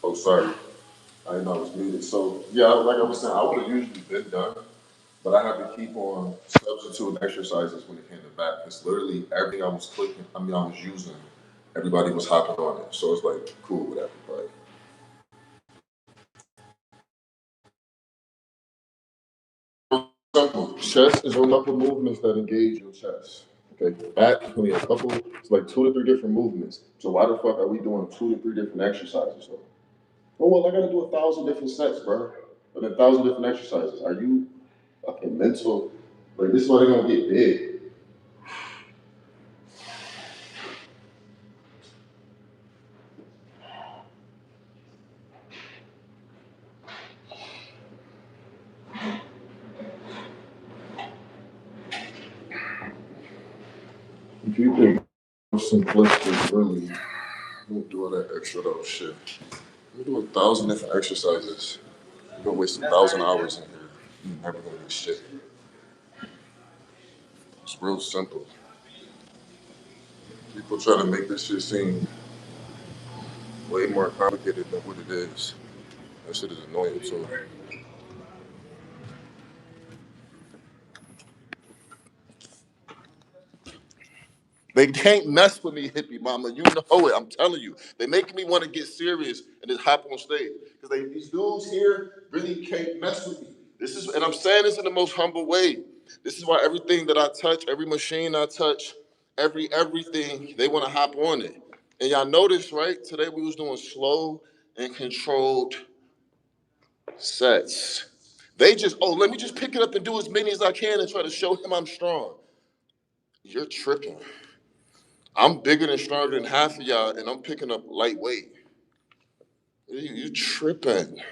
Oh, sorry. I didn't know I was muted. So, yeah, like I was saying, I would have usually been done, but I had to keep on substituting exercises when it came to back. Because literally everything I was I was using, everybody was hopping on it. So it's like cool with everybody. Simple. Chest is only a couple movements that engage your chest. Okay, back only a couple. It's like 2 to 3 different movements. So why the fuck are we doing 2 to 3 different exercises? So, oh well, I gotta do 1,000 different sets, bro. But 1,000 different exercises. Are you fucking mental? Like this is why they're gonna get big. If you think simplistic, really, don't do all that extra though shit. We do 1,000 different exercises. You're gonna waste 1,000 hours in here. You're never gonna do shit. It's real simple. People try to make this shit seem way more complicated than what it is. That shit is annoying. So they can't mess with me, hippie mama. You know it. I'm telling you. They making me want to get serious and just hop on stage because these dudes here really can't mess with me. This is, and I'm saying this in the most humble way. This is why everything that I touch, every machine I touch, everything, they want to hop on it. And y'all notice, right? Today we was doing slow and controlled sets. They just, oh, let me just pick it up and do as many as I can and try to show him I'm strong. You're tripping. I'm bigger and stronger than half of y'all, and I'm picking up lightweight. You tripping.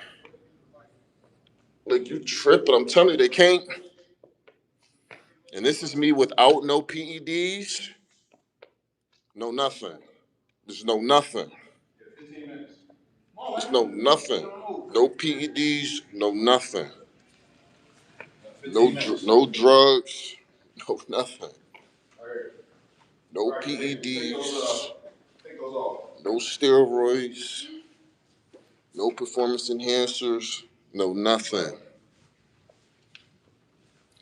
Like, you tripping. I'm telling you, they can't. And this is me without no PEDs, no nothing. There's no nothing. There's no nothing. No PEDs, no nothing. No drugs, no nothing. No PEDs, no steroids, no performance enhancers, no nothing.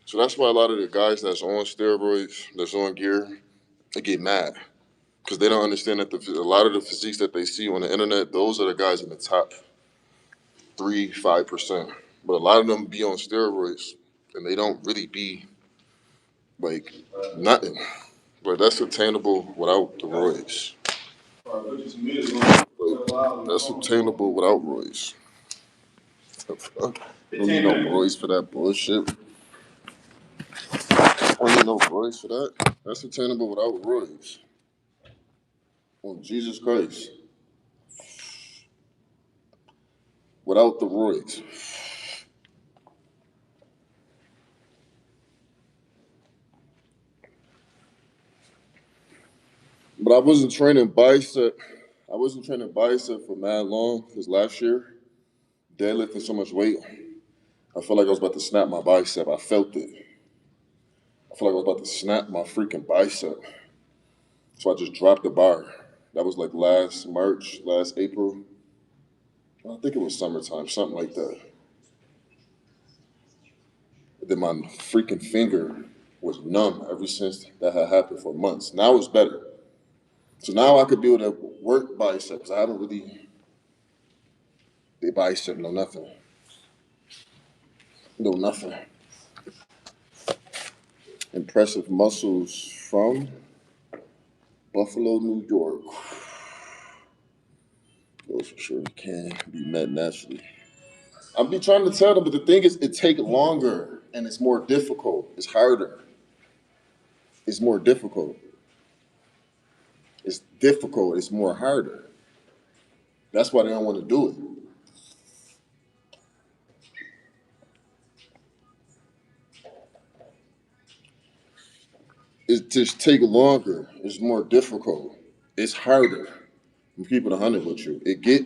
So that's why a lot of the guys that's on steroids, that's on gear, they get mad because they don't understand that a lot of the physiques that they see on the internet, those are the guys in the top 3, 5%. But a lot of them be on steroids and they don't really be like nothing. But that's attainable without the roids. Like, that's obtainable without roids. Don't need no roids for that bullshit. Don't need no roids for that. That's attainable without roids. On Jesus Christ. Without the roids. But I wasn't training bicep. I wasn't training bicep for mad long because last year, deadlifting so much weight, I felt like I was about to snap my bicep. I felt it. I felt like I was about to snap my freaking bicep. So I just dropped the bar. That was like last March, last April. I think it was summertime, something like that. And then my freaking finger was numb ever since that had happened for months. Now it's better. So now I could be able to work bicep because I haven't really did bicep, no nothing. No nothing. Impressive muscles from Buffalo, New York. Those for sure can be met naturally. I'll be trying to tell them, but the thing is, it takes longer and it's more difficult. It's harder. It's more difficult. It's difficult. It's more harder. That's why they don't want to do it. It just take longer. It's more difficult. It's harder. I'm keeping 100 with you. It get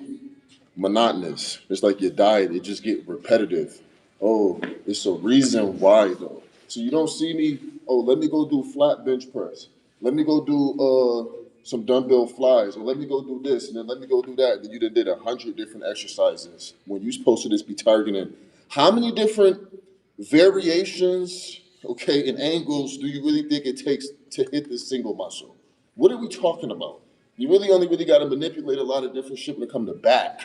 monotonous. It's like your diet. It just get repetitive. Oh, it's a reason why though. So you don't see me. Oh, let me go do flat bench press. Let me go do some dumbbell flies, or let me go do this, and then let me go do that. And then you done did 100 different exercises when you're supposed to just be targeting how many different variations, okay, and angles do you really think it takes to hit this single muscle? What are we talking about? You really only really got to manipulate a lot of different shit when it comes to back.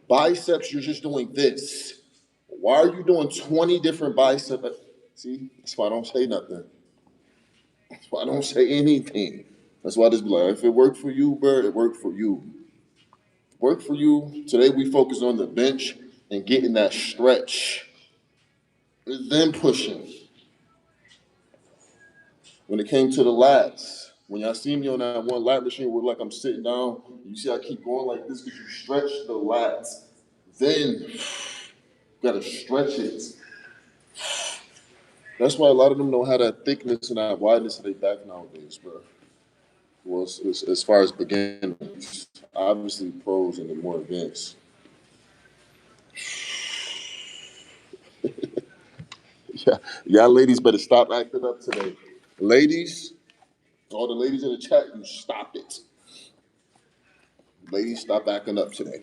Biceps, you're just doing this. Why are you doing 20 different biceps? See, that's why I don't say nothing. That's why I don't say anything. That's why I just be like, if it worked for you, bro, it worked for you. Work for you. Today we focus on the bench and getting that stretch. Then pushing. When it came to the lats, when y'all see me on that one lat machine where like I'm sitting down, you see I keep going like this because you stretch the lats. Then you gotta stretch it. That's why a lot of them don't have that thickness and that wideness in their back nowadays, bro. Well, as far as beginners, obviously pros and the more advanced. Yeah, y'all ladies better stop acting up today. Ladies, all the ladies in the chat, you stop it. Ladies, stop acting up today.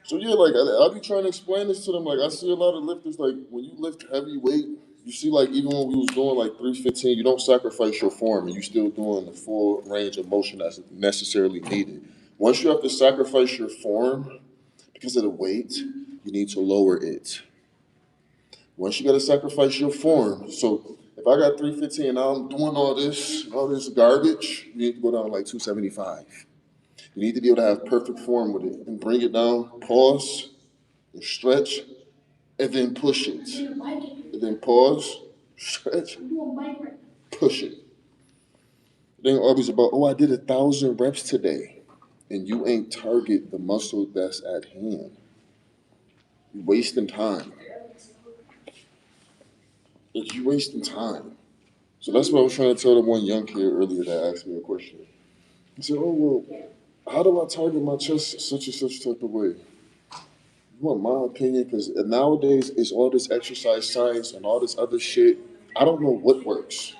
So yeah, like I be trying to explain this to them. Like I see a lot of lifters, like when you lift heavy weight, you see like even when we was doing like 315, you don't sacrifice your form and you still doing the full range of motion that's necessarily needed. Once you have to sacrifice your form because of the weight, you need to lower it. Once you gotta sacrifice your form, so if I got 315 and I'm doing all this garbage, you need to go down to like 275. You need to be able to have perfect form with it and bring it down, pause, and stretch, and then push it. And then pause, stretch, push it. It ain't always about, oh, I did 1,000 reps today. And you ain't target the muscle that's at hand. You're wasting time. You wasting time. So that's what I was trying to tell the one young kid earlier that asked me a question. He said, oh, well, how do I target my chest such and such type of way? You want my opinion? Because nowadays it's all this exercise science and all this other shit. I don't know what works.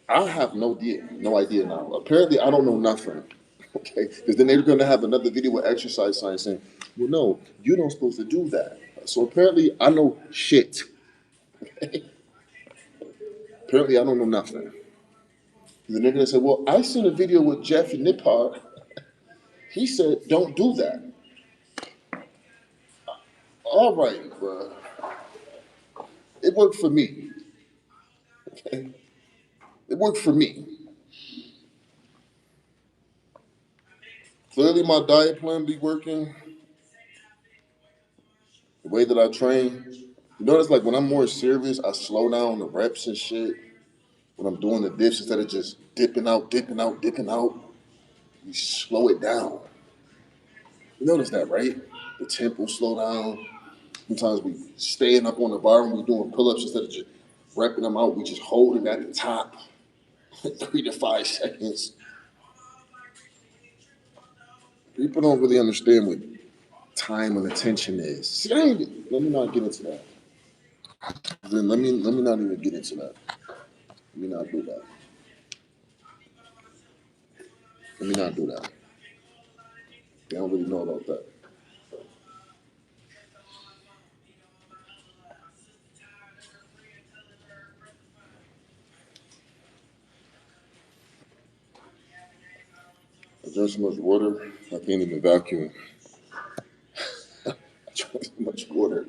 I have no idea now. Apparently, I don't know nothing. Okay, because then they're going to have another video with exercise science saying, "Well, no, you're not supposed to do that." So apparently, I know shit. Apparently, I don't know nothing. And then they're going to say, "Well, I seen a video with Jeff Nippard. He said, don't do that." All right, bro. It worked for me. Okay, it worked for me. Clearly, my diet plan be working. The way that I train. You notice, like when I'm more serious, I slow down the reps and shit. When I'm doing the dips, instead of just dipping out, dipping out, dipping out, we slow it down. You notice that, right? The tempo slow down. Sometimes we staying up on the bar when we doing pull-ups instead of just repping them out. We just hold it at the top, 3 to 5 seconds. People don't really understand what time and attention is. See, let me not get into that. Then let me not even get into that. Let me not do that. Let me not do that. They don't really know about that. I drink so much water, I can't even vacuum. I drink so much water.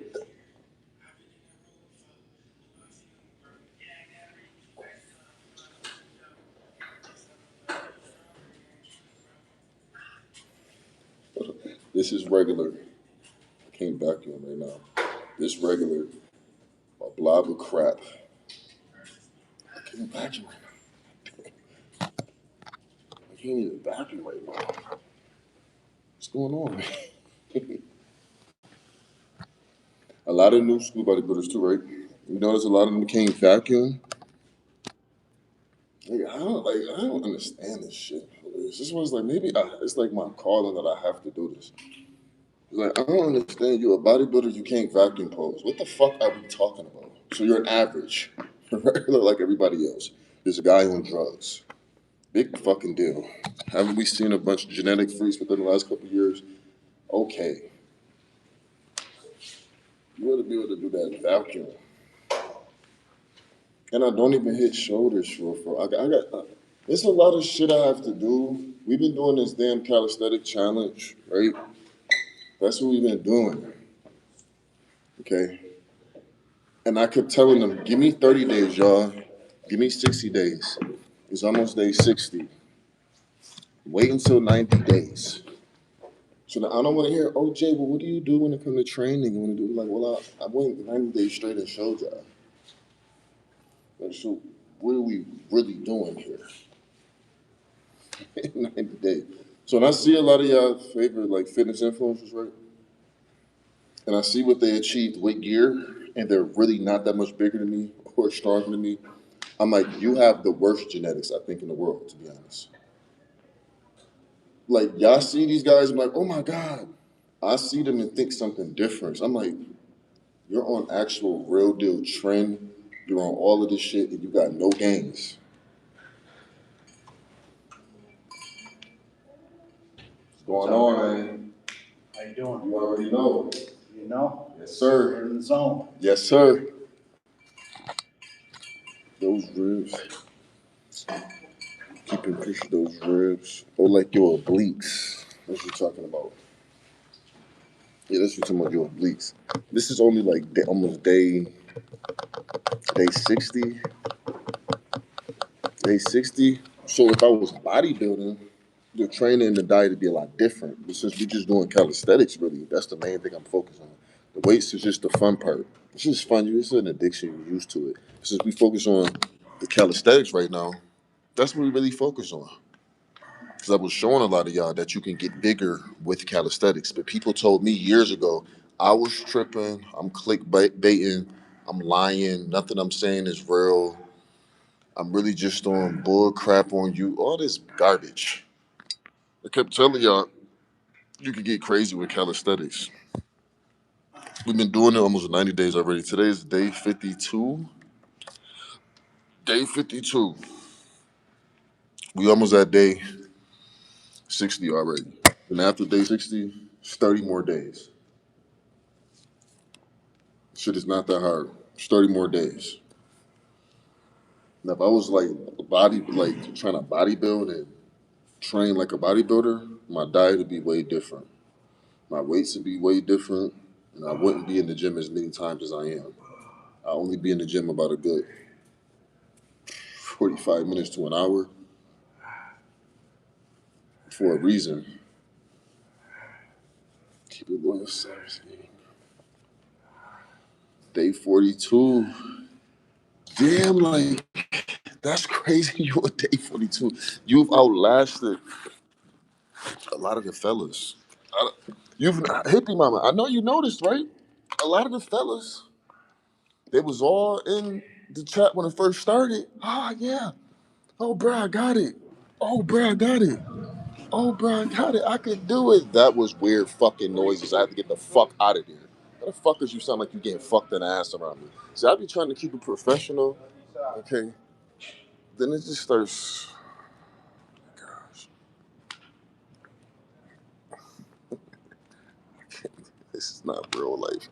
This is regular. I can't vacuum right now. This regular, a blob of crap. I can't vacuum right now. I can't even vacuum right now. What's going on? A lot of new school bodybuilders too, right? You notice a lot of them can't vacuum. Like, I don't understand this shit. This one's like it's like my calling that I have to do this. Like, I don't understand. You're a bodybuilder, you can't vacuum pose. What the fuck are we talking about? So you're an average, regular like everybody else. There's a guy on drugs. Big fucking deal. Haven't we seen a bunch of genetic freaks within the last couple of years? Okay. You ought to be able to do that vacuum. And I don't even hit shoulders for. I got it's a lot of shit I have to do. We've been doing this damn calisthenic challenge, right? That's what we've been doing. Okay. And I kept telling them, give me 30 days, y'all. Give me 60 days. It's almost day 60. Wait until 90 days. So now I don't want to hear, oh, Jay, well, what do you do when it comes to training? You want to do like, well, I went 90 days straight and showed y'all. Like, so what are we really doing here? 90 days. So when I see a lot of y'all favorite like fitness influencers, right? And I see what they achieved with gear, and they're really not that much bigger than me or stronger than me. I'm like, you have the worst genetics, I think, in the world, to be honest. Like, y'all see these guys, I'm like, oh my God. I see them and think something different. I'm like, you're on actual real deal trend. You're on all of this shit and you got no gains. What's going on, man? How you doing? You already know. You know? Yes, sir. You're in the zone. Yes, sir. Those ribs. Keep in picture those ribs. Or like your obliques. That's what you're talking about. Yeah, that's what you're talking about, your obliques. This is only like almost day 60. Day 60. So if I was bodybuilding, the training and the diet would be a lot different. But since we're just doing calisthenics, really, that's the main thing I'm focused on. The weights is just the fun part. It's just fun. It's an addiction. You're used to it. Since we focus on the calisthenics right now, that's what we really focus on. Because I was showing a lot of y'all that you can get bigger with calisthenics. But people told me years ago, I was tripping, I'm clickbaiting, I'm lying, nothing I'm saying is real. I'm really just throwing bull crap on you, all this garbage. I kept telling y'all, you could get crazy with calisthenics. We've been doing it almost 90 days already. Today's day 52. Day 52. We almost at day 60 already. And after day 60, it's 30 more days. Shit is not that hard. It's 30 more days. Now, if I was like trying to bodybuild and train like a bodybuilder, my diet would be way different. My weights would be way different, and I wouldn't be in the gym as many times as I am. I only be in the gym about a good 45 minutes to an hour for a reason. Keep it going, 17. Day 42. Damn, like, that's crazy. You on day 42. You've outlasted a lot of the fellas. You've hippie mama. I know you noticed, right? A lot of the fellas, they was all in the chat when it first started. Ah, yeah. Oh, bro, I got it. Oh, bro, I got it. Oh, bro, I got it. I could do it. That was weird fucking noises. I had to get the fuck out of there. How the fuck does you sound like you getting fucked in the ass around me? See, I be trying to keep it professional, okay? Then it just starts. Gosh, this is not real life.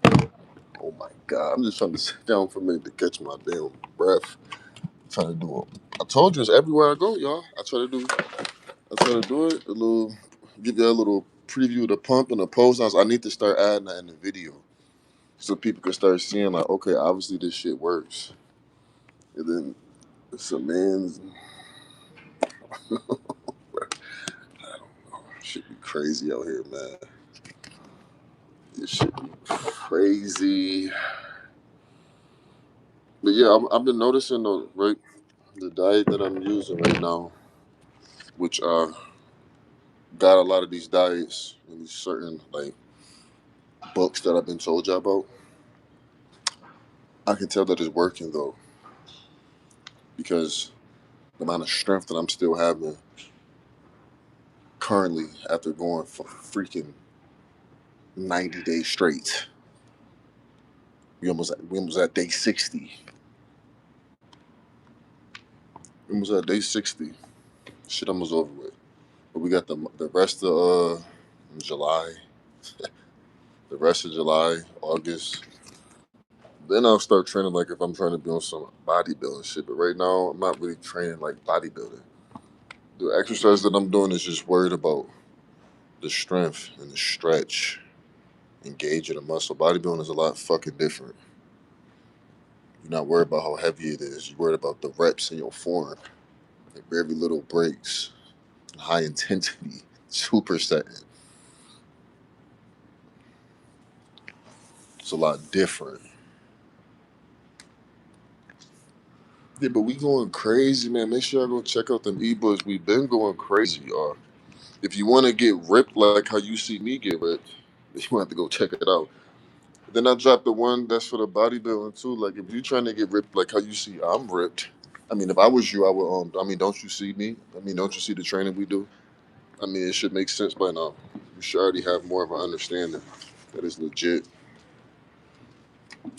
Oh my God, I'm just trying to sit down for a minute to catch my damn breath. I'm trying to do it. I told you it's everywhere I go, y'all. I try to do it. Give you a little preview of the pump and the pose. I need to start adding that in the video so people can start seeing like, okay, obviously this shit works. And then some man's shit be crazy out here, man. This shit be crazy. But yeah, I've been noticing the diet that I'm using right now, which got a lot of these diets and these certain like books that I've been told you about. I can tell that it's working though, because the amount of strength that I'm still having currently after going for freaking 90 days straight. We almost at day 60. We almost at day 60. Shit almost over with. But we got the rest of July, the rest of July, August. Then I'll start training like if I'm trying to be on some bodybuilding shit. But right now, I'm not really training like bodybuilding. The exercise that I'm doing is just worried about the strength and the stretch, engaging the muscle. Bodybuilding is a lot fucking different. You're not worried about how heavy it is. You're worried about the reps in your form, like very little breaks, high intensity, supersetting. It's a lot different. Yeah, but we going crazy, man. Make sure y'all go check out them ebooks. We've been going crazy, y'all. If you want to get ripped like how you see me get ripped, you have to go check it out. Then I dropped the one that's for the bodybuilding too. Like if you're trying to get ripped like how you see I'm ripped. I mean, if I was you, I would. I mean, don't you see me? I mean, don't you see the training we do? I mean, it should make sense by now. You should already have more of an understanding that it's legit.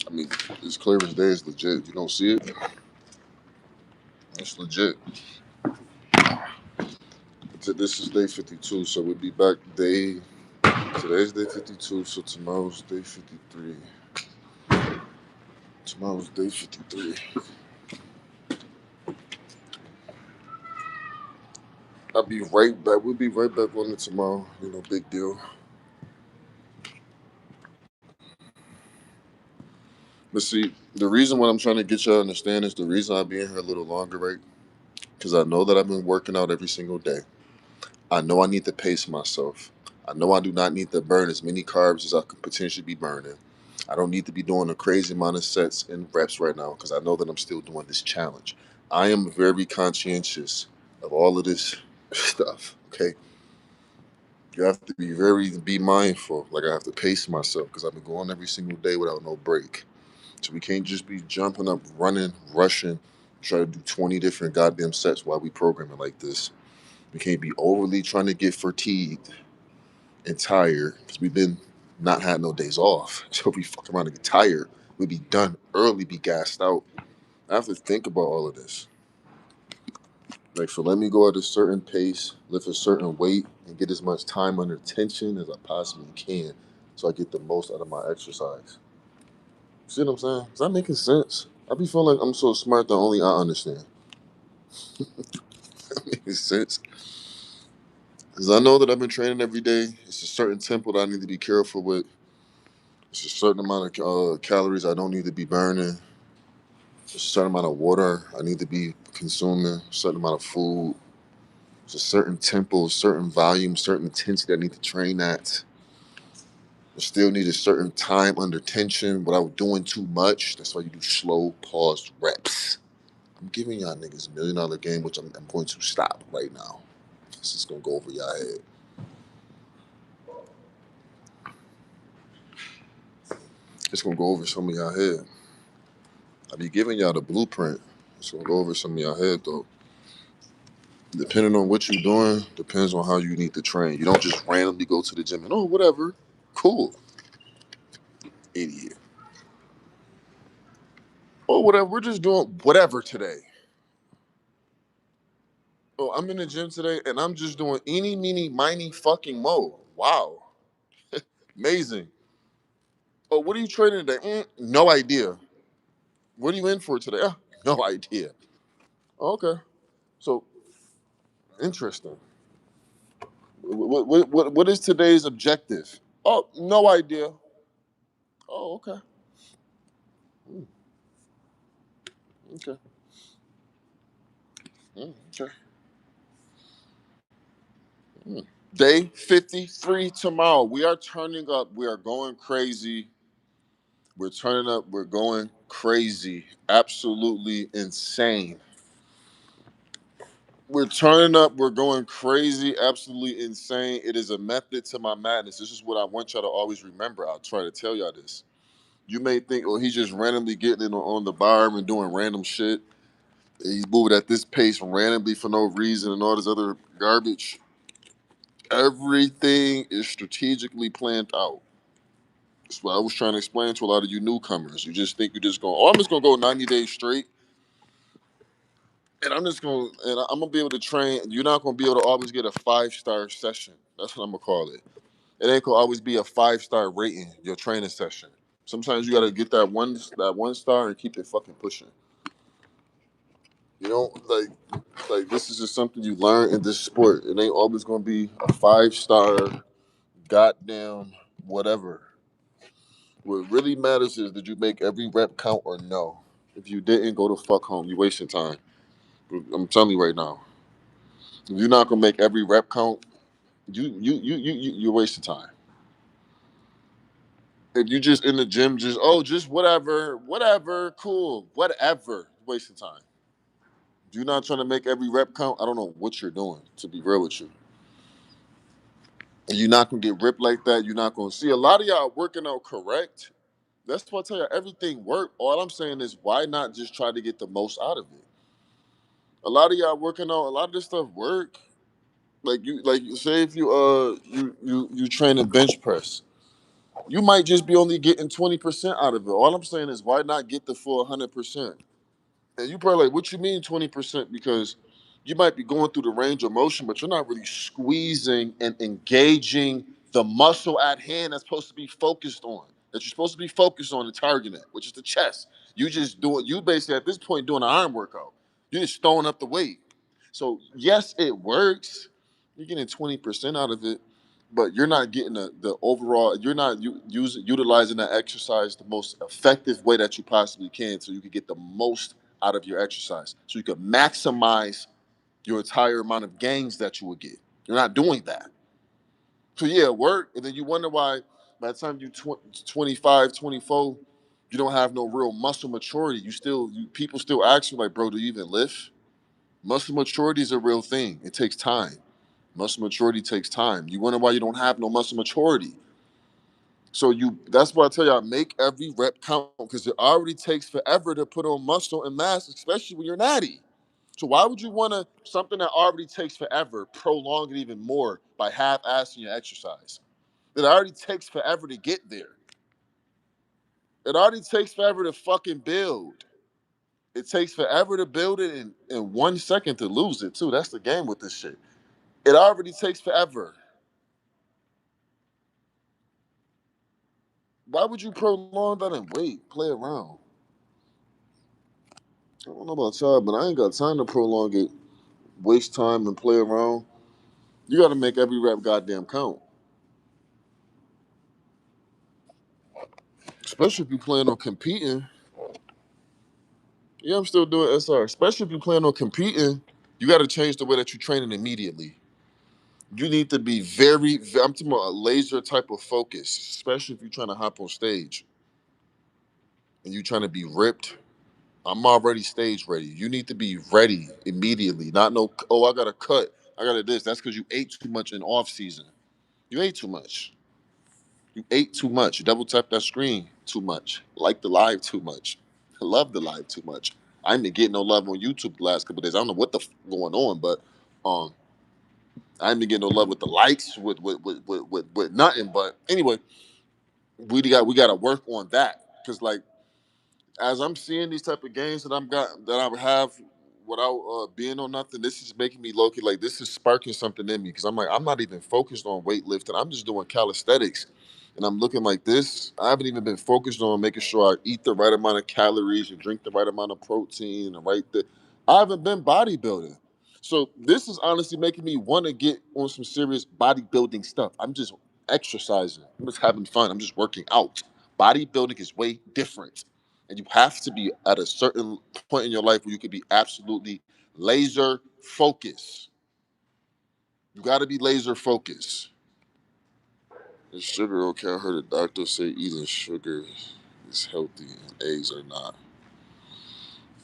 I mean, it's clear as day. It's legit. You don't see it? It's legit. This is day 52, so we'll be back day. Today's day 52, so tomorrow's day 53. Tomorrow's day 53. I'll be right back. We'll be right back on it tomorrow. You know, big deal. But see, the reason what I'm trying to get y'all to understand is the reason I'll be in here a little longer, right? Because I know that I've been working out every single day. I know I need to pace myself. I know I do not need to burn as many carbs as I could potentially be burning. I don't need to be doing a crazy amount of sets and reps right now because I know that I'm still doing this challenge. I am very conscientious of all of this stuff. Okay, you have to be mindful. Like I have to pace myself because I've been going every single day without no break. So we can't just be jumping up, running, rushing, try to do 20 different goddamn sets while we programming like this. We can't be overly trying to get fatigued and tired because we've been not had no days off. So if we fuck around and get tired, we'll be done early, be gassed out. I have to think about all of this. Like, so let me go at a certain pace, lift a certain weight, and get as much time under tension as I possibly can so I get the most out of my exercise. See what I'm saying? Is that making sense? I be feeling like I'm so smart that only I understand. That makes sense. Because I know that I've been training every day. It's a certain tempo that I need to be careful with. It's a certain amount of calories I don't need to be burning. It's a certain amount of water I need to be consuming. A certain amount of food. It's a certain tempo, certain volume, certain intensity I need to train at. I still need a certain time under tension without doing too much. That's why you do slow, paused reps. I'm giving y'all niggas $1 million game, which I'm going to stop right now. This is going to go over y'all head. It's going to go over some of y'all head. I be giving y'all the blueprint. It's going to go over some of y'all head, though. Depending on what you're doing, depends on how you need to train. You don't just randomly go to the gym and, oh, whatever. Cool. Idiot. Oh, whatever. We're just doing whatever today. Oh, I'm in the gym today and I'm just doing eeny, meeny, miny, fucking mo. Wow. Amazing. Oh, what are you training today? No idea. What are you in for today? No idea. Okay. So, interesting. What is today's objective? Oh, no idea. Oh, okay. Mm, okay. Okay. Mm. Day 53 tomorrow. We are turning up. We are going crazy. We're turning up. We're going crazy. Absolutely insane. We're turning up. We're going crazy. Absolutely insane. It is a method to my madness. This is what I want y'all to always remember. I'll try to tell y'all this. You may think, oh, he's just randomly getting in on the bar and doing random shit. He's moving at this pace randomly for no reason and all this other garbage. Everything is strategically planned out. That's what I was trying to explain to a lot of you newcomers. You just think you're just going, oh, I'm just going to go 90 days straight And I'm gonna be able to train. You're not gonna be able to always get a 5-star session. That's what I'm gonna call it. It ain't gonna always be a 5-star rating, your training session. Sometimes you gotta get that one star and keep it fucking pushing. You know, like this is just something you learn in this sport. It ain't always gonna be a 5-star goddamn whatever. What really matters is did you make every rep count or no? If you didn't, go to fuck home. You wasting time. I'm telling you right now. If you're not gonna make every rep count, you're wasting time. If you just in the gym, just whatever, cool, whatever, wasting time. If you're not trying to make every rep count, I don't know what you're doing. To be real with you, and you're not gonna get ripped like that. You're not gonna see a lot of y'all working out correct. That's why I tell you everything work. All I'm saying is why not just try to get the most out of it. A lot of y'all working out, a lot of this stuff work. Like say if you train a bench press. You might just be only getting 20% out of it. All I'm saying is why not get the full 100%? And you probably like, what you mean 20%? Because you might be going through the range of motion, but you're not really squeezing and engaging the muscle at hand that's supposed to be focused on, that you're supposed to be focused on and targeting, which is the chest. You basically at this point doing an arm workout. You're just throwing up the weight. So yes, it works. You're getting 20% out of it, but you're not getting the overall, you're not utilizing that exercise the most effective way that you possibly can so you can get the most out of your exercise. So you can maximize your entire amount of gains that you would get. You're not doing that. So yeah, work, and then you wonder why by the time you 25, 24, you don't have no real muscle maturity. People still ask you like, bro, do you even lift? Muscle maturity is a real thing. It takes time. Muscle maturity takes time. You wonder why you don't have no muscle maturity. So that's why I tell y'all, make every rep count because it already takes forever to put on muscle and mass, especially when you're natty. So why would you want to something that already takes forever prolong it even more by half-assing your exercise? It already takes forever to get there. It already takes forever to fucking build. It takes forever to build it in 1 second to lose it too. That's the game with this shit. It already takes forever. Why would you prolong that and wait? Play around. I don't know about y'all, but I ain't got time to prolong it, waste time and play around. You got to make every rep goddamn count. Especially if you plan on competing. Yeah, I'm still doing SR. Especially if you plan on competing, you got to change the way that you're training immediately. You need to be I'm talking about a laser type of focus, especially if you're trying to hop on stage and you're trying to be ripped. I'm already stage ready. You need to be ready immediately. Not no, oh, I got to cut. I got to this. That's because you ate too much in off season. You ate too much. You ate too much. You double tap that screen too much. Like the live too much. Love the live too much. I ain't been getting no love on YouTube the last couple of days. I don't know what the going on, but I ain't been getting no love with the likes, with nothing. But anyway, we got to work on that because like as I'm seeing these type of games that I have without being on nothing, this is making me low key like this is sparking something in me because I'm like I'm not even focused on weightlifting. I'm just doing calisthenics, and I'm looking like this. I haven't even been focused on making sure I eat the right amount of calories and drink the right amount of protein and I haven't been bodybuilding. So this is honestly making me want to get on some serious bodybuilding stuff. I'm just exercising. I'm just having fun. I'm just working out. Bodybuilding is way different. And you have to be at a certain point in your life where you can be absolutely laser focused. You got to be laser focused. Is sugar okay? I heard a doctor say eating sugar is healthy and eggs are not.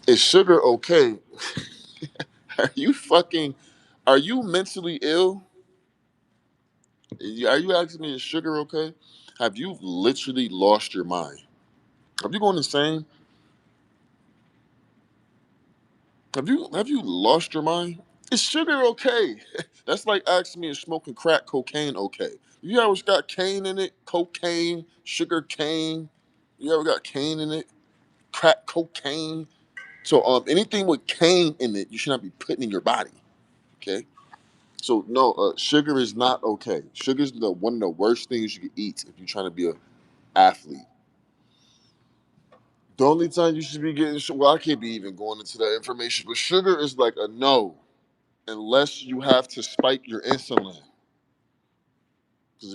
Is sugar okay? Are you fucking, are you mentally ill? Are you asking me is sugar okay? Have you literally lost your mind? Have you gone insane? Have you lost your mind? Is sugar okay? That's like asking me is smoking crack cocaine okay? You ever got cane in it? Cocaine, sugar cane. You ever got cane in it? Crack cocaine. So anything with cane in it, you should not be putting in your body. Okay. So no, sugar is not okay. Sugar is one of the worst things you can eat if you're trying to be an athlete. The only time you should be getting well, I can't be even going into that information, but sugar is like a no, unless you have to spike your insulin.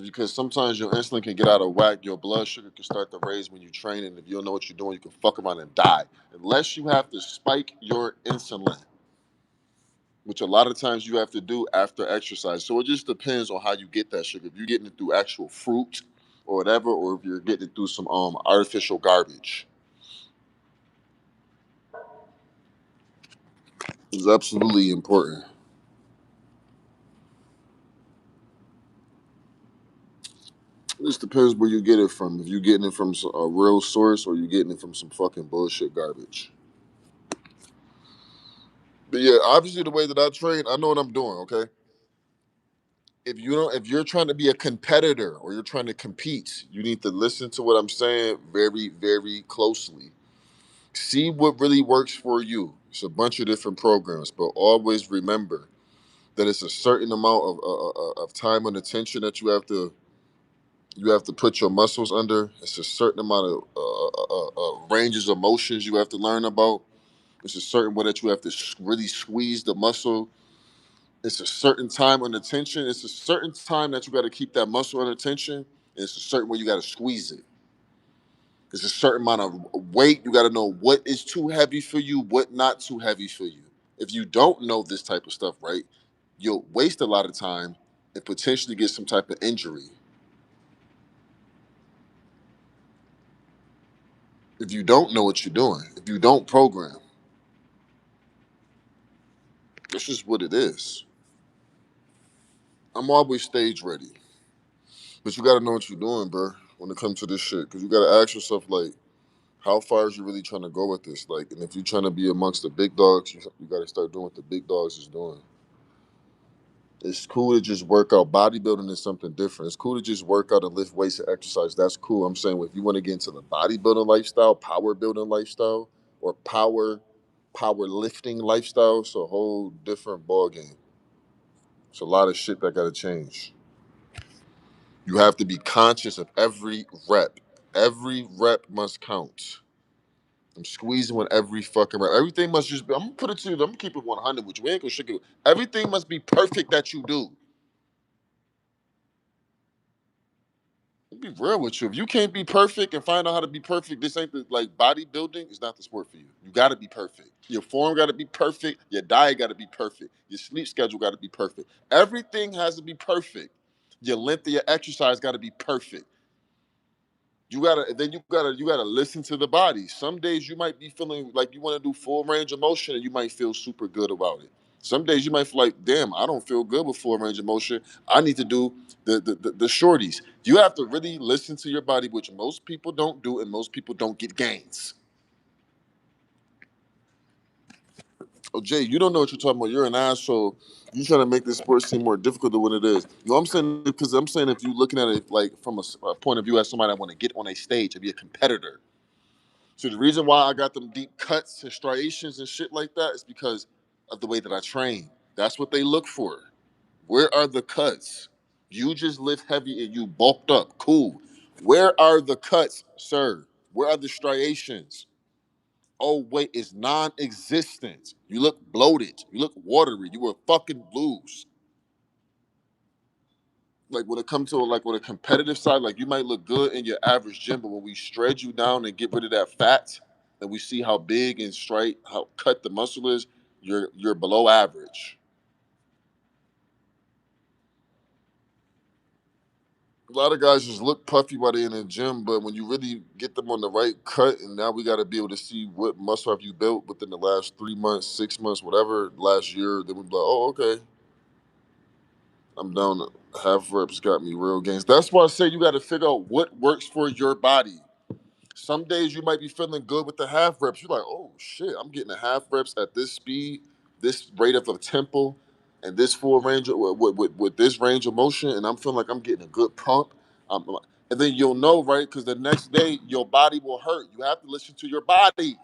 Because sometimes your insulin can get out of whack, your blood sugar can start to raise when you train, and if you don't know what you're doing, you can fuck around and die. Unless you have to spike your insulin, which a lot of times you have to do after exercise. So it just depends on how you get that sugar. If you're getting it through actual fruit or whatever, or if you're getting it through some artificial garbage. It's absolutely important. It just depends where you get it from. If you're getting it from a real source or you're getting it from some fucking bullshit garbage. But yeah, obviously the way that I train, I know what I'm doing, okay? If you're trying to be a competitor or you're trying to compete, you need to listen to what I'm saying very, very closely. See what really works for you. It's a bunch of different programs, but always remember that it's a certain amount of time and attention that you have to put your muscles under. It's a certain amount of ranges of motions you have to learn about. It's a certain way that you have to really squeeze the muscle. It's a certain time under tension. It's a certain time that you got to keep that muscle under tension. And it's a certain way you got to squeeze it. There's a certain amount of weight. You got to know what is too heavy for you, what not too heavy for you. If you don't know this type of stuff, right, you'll waste a lot of time and potentially get some type of injury. If you don't know what you're doing, if you don't program, that's just what it is. I'm always stage ready, but you got to know what you're doing, bro, when it comes to this shit. Because you got to ask yourself, like, how far is you really trying to go with this? Like, and if you're trying to be amongst the big dogs, you got to start doing what the big dogs is doing. It's cool to just work out. Bodybuilding is something different. It's cool to just work out and lift weights and exercise. That's cool. I'm saying if you want to get into the bodybuilding lifestyle, power building lifestyle, or power lifting lifestyle, it's a whole different ball game. It's a lot of shit that got to change. You have to be conscious of every rep. Every rep must count. I'm squeezing with every fucking rep. Everything must just be, I'm gonna put it to you, I'm gonna keep it 100 with you. We ain't gonna shake it. Everything must be perfect that you do. I'll be real with you. If you can't be perfect and find out how to be perfect, this ain't the, like, bodybuilding is not the sport for you. You gotta be perfect. Your form gotta be perfect. Your diet gotta be perfect. Your sleep schedule gotta be perfect. Everything has to be perfect. Your length of your exercise gotta be perfect. You gotta listen to the body. Some days you might be feeling like you want to do full range of motion and you might feel super good about it. Some days you might feel like, damn, I don't feel good with full range of motion. I need to do the shorties. You have to really listen to your body, which most people don't do, and most people don't get gains. Oh, Jay, you don't know what you're talking about. You're an asshole. You trying to make this sport seem more difficult than what it is. You know what I'm saying? Because I'm saying if you're looking at it like from a point of view as somebody that want to get on a stage and be a competitor. So the reason why I got them deep cuts and striations and shit like that is because of the way that I train. That's what they look for. Where are the cuts? You just lift heavy and you bulked up. Cool. Where are the cuts, sir? Where are the striations? Oh, wait, it's non-existent. You look bloated. You look watery. You were fucking blues. Like when it comes to like with a competitive side, like you might look good in your average gym, but when we shred you down and get rid of that fat, and we see how big and straight, how cut the muscle is, you're below average. A lot of guys just look puffy while they're in the gym, but when you really get them on the right cut, and now we got to be able to see what muscle have you built within the last 3 months, 6 months, whatever, last year, then we be like, oh, okay, I'm down. Half reps got me real gains. That's why I say you got to figure out what works for your body. Some days you might be feeling good with the half reps. You're like, oh shit, I'm getting the half reps at this speed, this rate of a tempo, and this full range of, with this range of motion, and I'm feeling like I'm getting a good pump. And then you'll know, right? Because the next day your body will hurt. You have to listen to your body.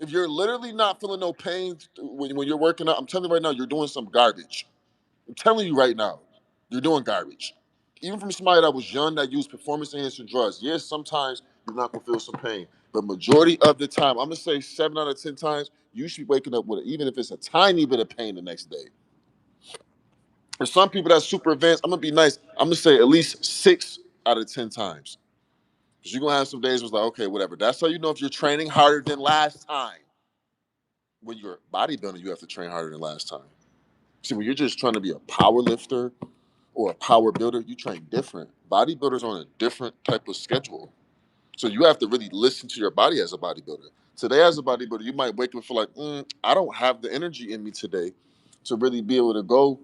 If you're literally not feeling no pain when you're working out, I'm telling you right now, you're doing some garbage. I'm telling you right now, you're doing garbage. Even from somebody that was young that used performance enhancing drugs, yes, sometimes you're not gonna feel some pain. But majority of the time, I'm gonna say 7 out of 10 times, you should be waking up with it, even if it's a tiny bit of pain the next day. For some people that's super advanced, I'm gonna be nice. I'm gonna say at least 6 out of 10 times. Because you're gonna have some days where it's like, okay, whatever. That's how you know if you're training harder than last time. When you're bodybuilding, you have to train harder than last time. See, when you're just trying to be a power lifter or a power builder, you train different. Bodybuilders on a different type of schedule. So you have to really listen to your body as a bodybuilder. Today, as a bodybuilder, you might wake up and feel like, I don't have the energy in me today to really be able to go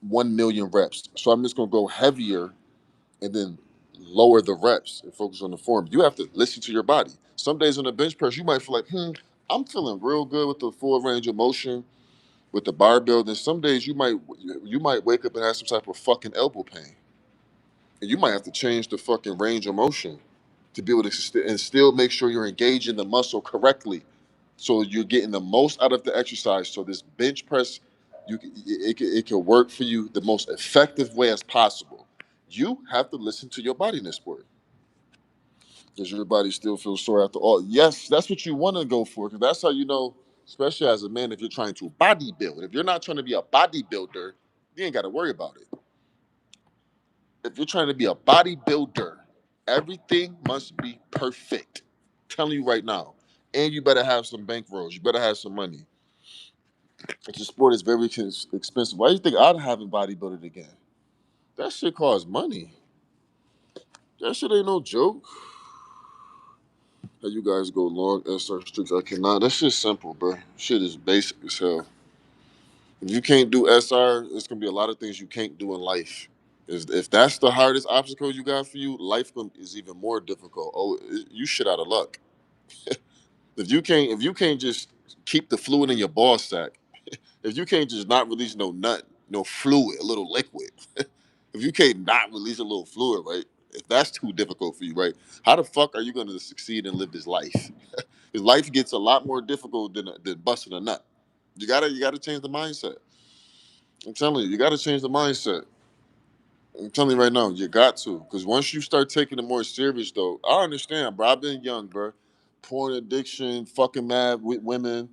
1 million reps. So I'm just gonna go heavier and then lower the reps and focus on the form. You have to listen to your body. Some days on the bench press, you might feel like, I'm feeling real good with the full range of motion with the barbell. Then some days you might wake up and have some type of fucking elbow pain, and you might have to change the fucking range of motion to be able to and still make sure you're engaging the muscle correctly, so you're getting the most out of the exercise. So this bench press, it can work for you the most effective way as possible. You have to listen to your body in this sport. Does your body still feel sore after all? Yes, that's what you want to go for, because that's how you know, especially as a man, if you're trying to bodybuild. If you're not trying to be a bodybuilder, you ain't got to worry about it. If you're trying to be a bodybuilder, everything must be perfect. I'm telling you right now. And you better have some bankrolls. You better have some money. But your sport is very expensive. Why do you think I'd haven't bodybuilded again? That shit costs money. That shit ain't no joke. How you guys go long SR strict? I cannot. That shit's simple, bro. Shit is basic as hell. If you can't do SR, it's gonna be a lot of things you can't do in life. If that's the hardest obstacle you got for you, life is even more difficult. Oh, you shit out of luck. If you can't just keep the fluid in your ball sack, if you can't just not release no nut, no fluid, a little liquid, if you can't not release a little fluid, right? If that's too difficult for you, right? How the fuck are you going to succeed and live this life? Because life gets a lot more difficult than busting a nut. You gotta change the mindset. I'm telling you, you gotta change the mindset. I'm telling you right now, you got to. Because once you start taking it more serious, though, I understand, bro. I've been young, bro. Porn addiction, fucking mad with women,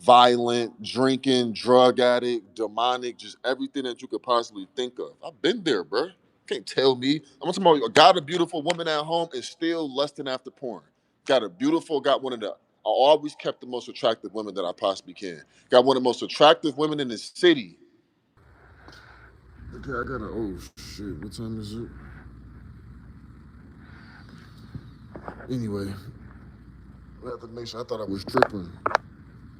violent, drinking, drug addict, demonic, just everything that you could possibly think of. I've been there, bro. Can't tell me. I'm talking about got a beautiful woman at home and still lusting after porn. Got one of the, I always kept the most attractive women that I possibly can. Got one of the most attractive women in the city. Okay, oh shit, what time is it? Anyway, I have to make sure. I thought I was tripping.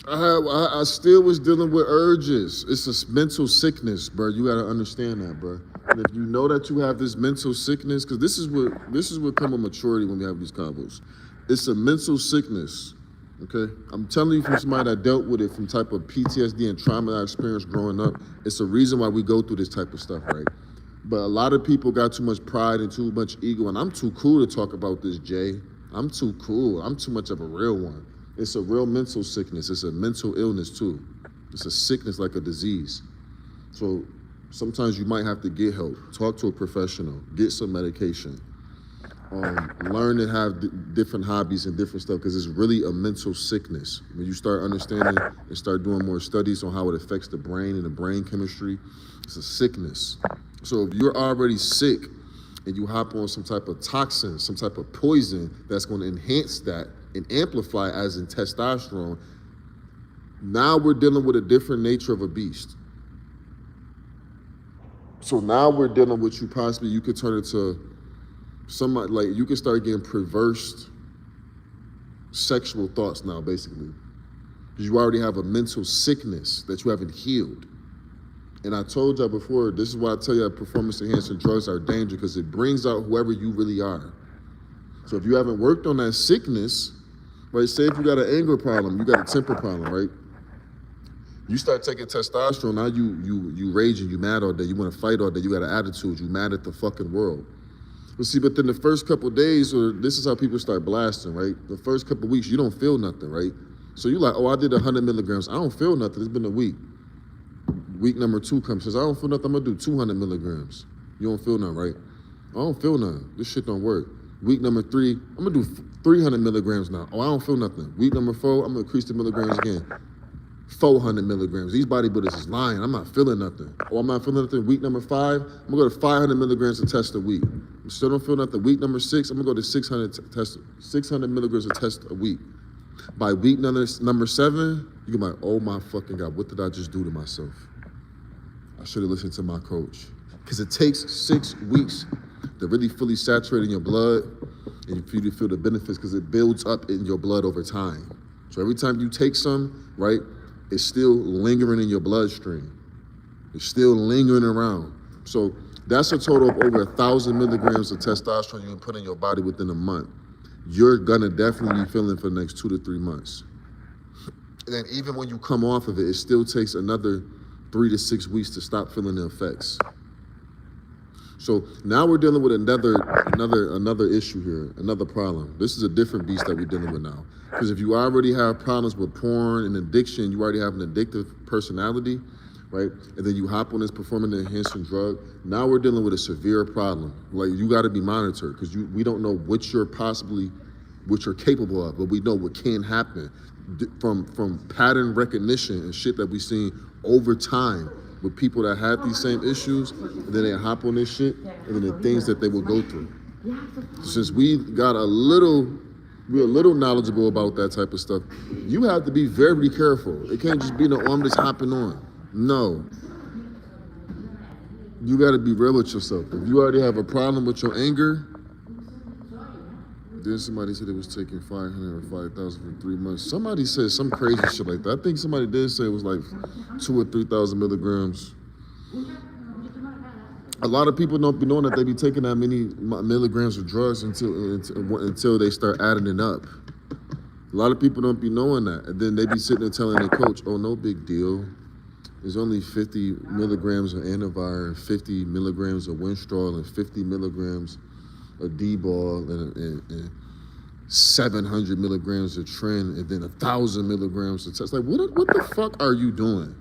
I still was dealing with urges. It's a mental sickness, bro. You gotta understand that, bro. And if you know that you have this mental sickness, because this is what come with maturity when we have these combos. It's a mental sickness. Okay, I'm telling you from somebody that dealt with it from type of PTSD and trauma I experienced growing up. It's a reason why we go through this type of stuff, right? But a lot of people got too much pride and too much ego, and I'm too cool to talk about this, Jay. I'm too cool. I'm too much of a real one. It's a real mental sickness. It's a mental illness too. It's a sickness like a disease. So sometimes you might have to get help. Talk to a professional. Get some medication. Learn to have different hobbies and different stuff, because it's really a mental sickness. When you start understanding and start doing more studies on how it affects the brain and the brain chemistry, it's a sickness. So if you're already sick and you hop on some type of toxin, some type of poison that's going to enhance that and amplify as in testosterone, now we're dealing with a different nature of a beast. So now we're dealing with you could turn into somebody, like you could start getting perverse sexual thoughts now, basically. Because you already have a mental sickness that you haven't healed. And I told y'all before, this is why I tell you that performance enhancing drugs are dangerous, because it brings out whoever you really are. So if you haven't worked on that sickness, right, say if you got an anger problem, you got a temper problem, right? You start taking testosterone, now you raging, you mad all day, you want to fight all day, you got an attitude, you mad at the fucking world. But then the first couple of days, or this is how people start blasting, right? The first couple of weeks, you don't feel nothing, right? So you like, oh, I did 100 milligrams. I don't feel nothing. It's been a week. Week number 2 comes, says, I don't feel nothing. I'm gonna do 200 milligrams. You don't feel nothing, right? I don't feel nothing. This shit don't work. Week number 3, I'm gonna do 300 milligrams now. Oh, I don't feel nothing. Week number 4, I'm gonna increase the milligrams again. 400 milligrams. These bodybuilders is lying. I'm not feeling nothing. Oh, I'm not feeling nothing. Week number 5, I'm gonna go to 500 milligrams to test a week. I still don't feel nothing. Week number 6, I'm gonna go to 600 milligrams to test a week. By week number 7, you can be like, oh my fucking God, what did I just do to myself? I should have listened to my coach. Because it takes 6 weeks to really fully saturate in your blood and for you to feel the benefits, because it builds up in your blood over time. So every time you take some, right, it's still lingering in your bloodstream. It's still lingering around. So that's a total of over 1,000 milligrams of testosterone you can put in your body within a month. You're gonna definitely be feeling for the next 2 to 3 months. And then even when you come off of it, it still takes another 3 to 6 weeks to stop feeling the effects. So now we're dealing with another issue here, another problem. This is a different beast that we're dealing with now. Because if you already have problems with porn and addiction, you already have an addictive personality, right? And then you hop on this performance-enhancing drug. Now we're dealing with a severe problem. Like, you got to be monitored, because we don't know what you're capable of, but we know what can happen from pattern recognition and shit that we've seen over time with people that had these same issues, and then they hop on this shit, and then the things that they will go through. Since we're a little knowledgeable about that type of stuff, you have to be very careful. It can't just be no, oh, I'm just hopping on. No. You got to be real with yourself. If you already have a problem with your anger, then somebody said it was taking 500 or 5,000 for 3 months. Somebody said some crazy shit like that. I think somebody did say it was like 2,000 or 3,000 milligrams. A lot of people don't be knowing that they be taking that many milligrams of drugs until they start adding it up. A lot of people don't be knowing that. And then they be sitting there telling their coach, oh, no big deal. There's only 50 milligrams of Antivir, 50 milligrams of Winstrol, and 50 milligrams of D-ball, and 700 milligrams of Tren, and then 1,000 milligrams of test. Like, what the fuck are you doing?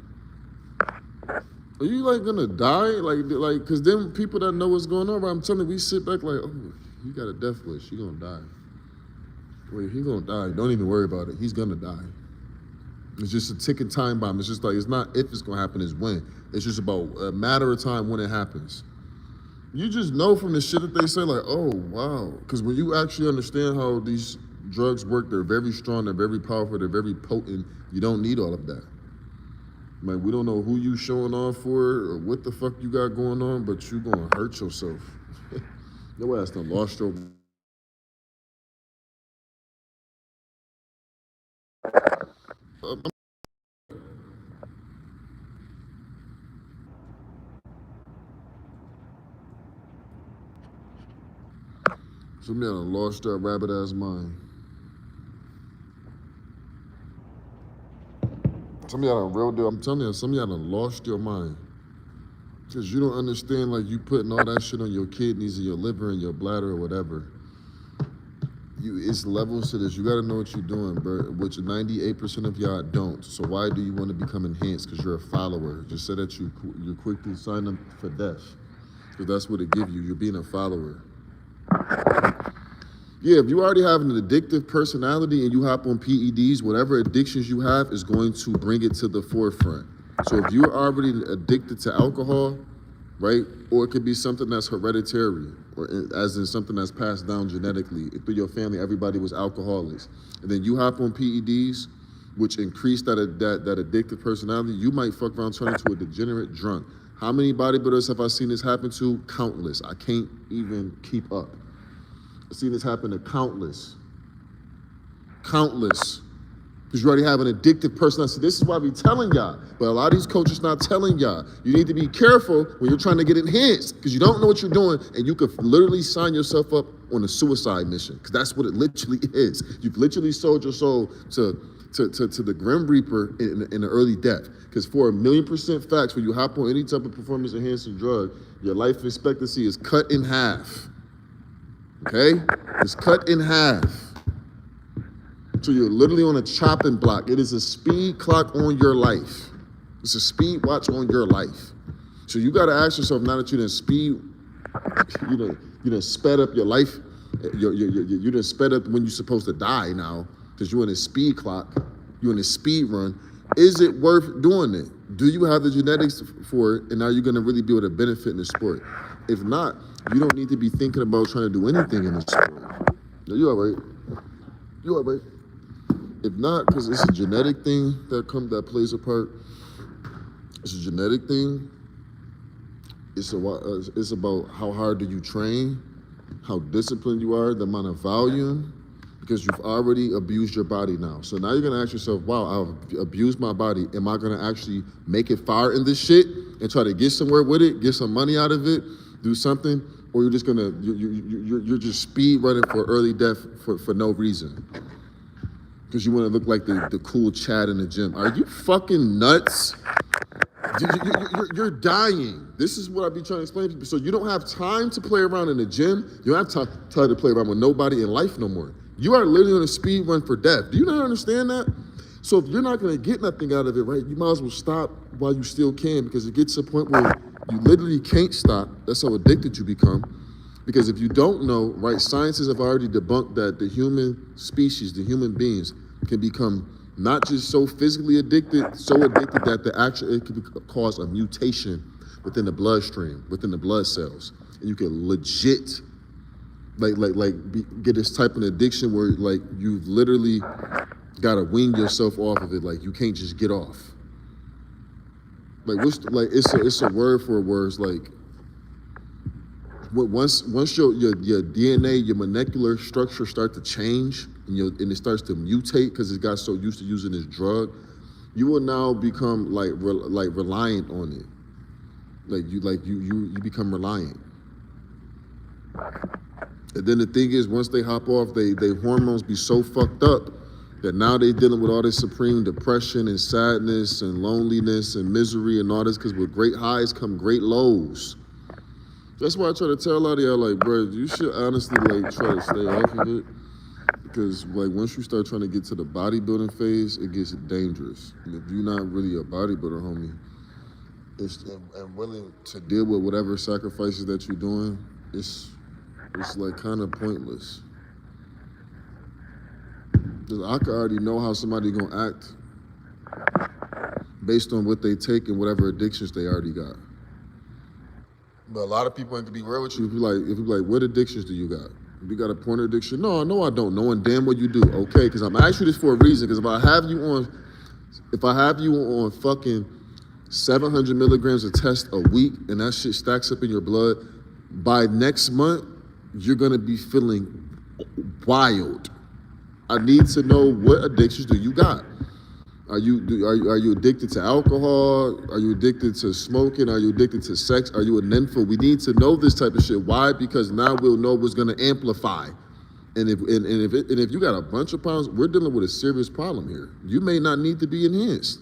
Are you like gonna die? Like, cause then people that know what's going on, right, I'm telling you, we sit back like, oh, you got a death wish, you gonna die. Wait, he gonna die. Don't even worry about it. He's gonna die. It's just a ticking time bomb. It's just like, it's not if it's gonna happen, it's when. It's just about a matter of time when it happens. You just know from the shit that they say, like, oh, wow. Because when you actually understand how these drugs work, they're very strong, they're very powerful, they're very potent. You don't need all of that. Man, we don't know who you showing off for or what the fuck you got going on, but you gonna hurt yourself. Your ass done lost your... Somebody done lost their rabbit ass mind. Some of y'all done real deal. I'm telling you, some of y'all done lost your mind. Because you don't understand, like, you putting all that shit on your kidneys and your liver and your bladder or whatever. It's levels to this. You got to know what you're doing, bro, which 98% of y'all don't. So why do you want to become enhanced? Because you're a follower. Just say that you quickly sign up for death. Because that's what it gives you. You're being a follower. Yeah, if you already have an addictive personality and you hop on PEDs, whatever addictions you have is going to bring it to the forefront. So if you're already addicted to alcohol, right, or it could be something that's hereditary, or as in something that's passed down genetically. Through your family, everybody was alcoholics. And then you hop on PEDs, which increase that addictive personality, you might fuck around turn into a degenerate drunk. How many bodybuilders have I seen this happen to? Countless. I can't even keep up. I've seen this happen to countless. Because you already have an addictive personality. This is why we telling y'all, but a lot of these coaches not telling y'all. You need to be careful when you're trying to get enhanced, because you don't know what you're doing, and you could literally sign yourself up on a suicide mission, because that's what it literally is. You've literally sold your soul to the Grim Reaper in the early death. Because for 1,000,000% facts, when you hop on any type of performance-enhancing drug, your life expectancy is cut in half. Okay? It's cut in half. So you're literally on a chopping block. It is a speed clock on your life. It's a speed watch on your life. So you got to ask yourself, now that you done sped up your life, you done sped up when you're supposed to die now, because you're in a speed clock, you're in a speed run. Is it worth doing it? Do you have the genetics for it? And are you going to really be able to benefit in the sport? If not, you don't need to be thinking about trying to do anything in the sport. No, you all right. You all right. If not, because it's a genetic thing that plays a part. It's a genetic thing. It's about how hard do you train, how disciplined you are, the amount of volume, because you've already abused your body now. So now you're gonna ask yourself, wow, I've abused my body. Am I gonna actually make it far in this shit and try to get somewhere with it, get some money out of it, do something, or you're just gonna you're just speed running for early death for no reason? Because you want to look like the cool Chad in the gym. Are you fucking nuts? You're dying. This is what I be trying to explain to people. So you don't have time to play around in the gym. You don't have time to play around with nobody in life no more. You are literally on a speed run for death. Do you not understand that? So if you're not going to get nothing out of it, right, you might as well stop while you still can, because it gets to a point where you literally can't stop. That's how addicted you become. Because if you don't know, right, scientists have already debunked that the human species, the human beings, can become not just so physically addicted, so addicted that it could cause a mutation within the bloodstream, within the blood cells. And you can legit get this type of addiction where like you've literally got to wean yourself off of it. Like you can't just get off. Like it's a word for words. Like once your DNA, your molecular structure start to change and it starts to mutate because it got so used to using this drug, you will now become reliant on it. You become reliant. And then the thing is, once they hop off, they hormones be so fucked up that now they dealing with all this supreme depression and sadness and loneliness and misery and all this, because with great highs come great lows. That's why I try to tell a lot of y'all, like, bro, you should honestly try to stay off of it, because once you start trying to get to the bodybuilding phase, it gets dangerous. And if you're not really a bodybuilder, homie, and willing to deal with whatever sacrifices that you're doing, it's kind of pointless. Because I could already know how somebody gonna act based on what they take and whatever addictions they already got. But a lot of people ain't gonna be real with you. If you like, what addictions do you got? If you got a porn addiction? No, I don't. Knowing damn what you do. Okay, because I'm asking you this for a reason. Because if I have you on fucking 700 milligrams of test a week and that shit stacks up in your blood, by next month, you're gonna be feeling wild. I need to know, what addictions do you got? Are you addicted to alcohol? Are you addicted to smoking? Are you addicted to sex? Are you a nympho? We need to know this type of shit. Why? Because now we'll know what's gonna amplify. And if you got a bunch of problems, we're dealing with a serious problem here. You may not need to be enhanced.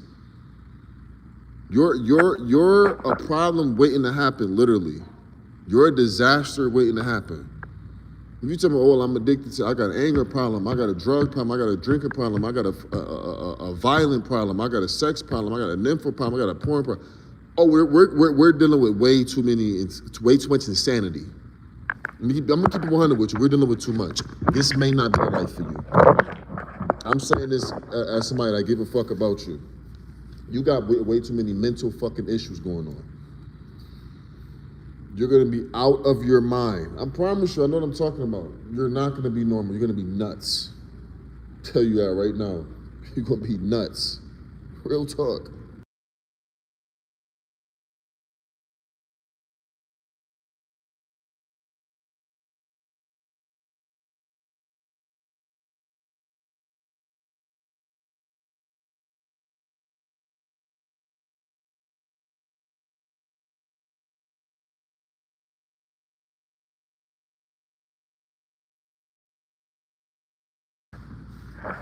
You're a problem waiting to happen, literally. You're a disaster waiting to happen. If you tell me, oh, I'm addicted to, I got an anger problem, I got a drug problem, I got a drinking problem, I got a violent problem, I got a sex problem, I got a nympho problem, I got a porn problem. Oh, we're dealing with way too much insanity. I'm gonna keep it 100 with you. We're dealing with too much. This may not be a life for you. I'm saying this as somebody that give a fuck about you. You got way too many mental fucking issues going on. You're gonna be out of your mind. I promise you, I know what I'm talking about. You're not gonna be normal. You're gonna be nuts. I'll tell you that right now. You're gonna be nuts. Real talk.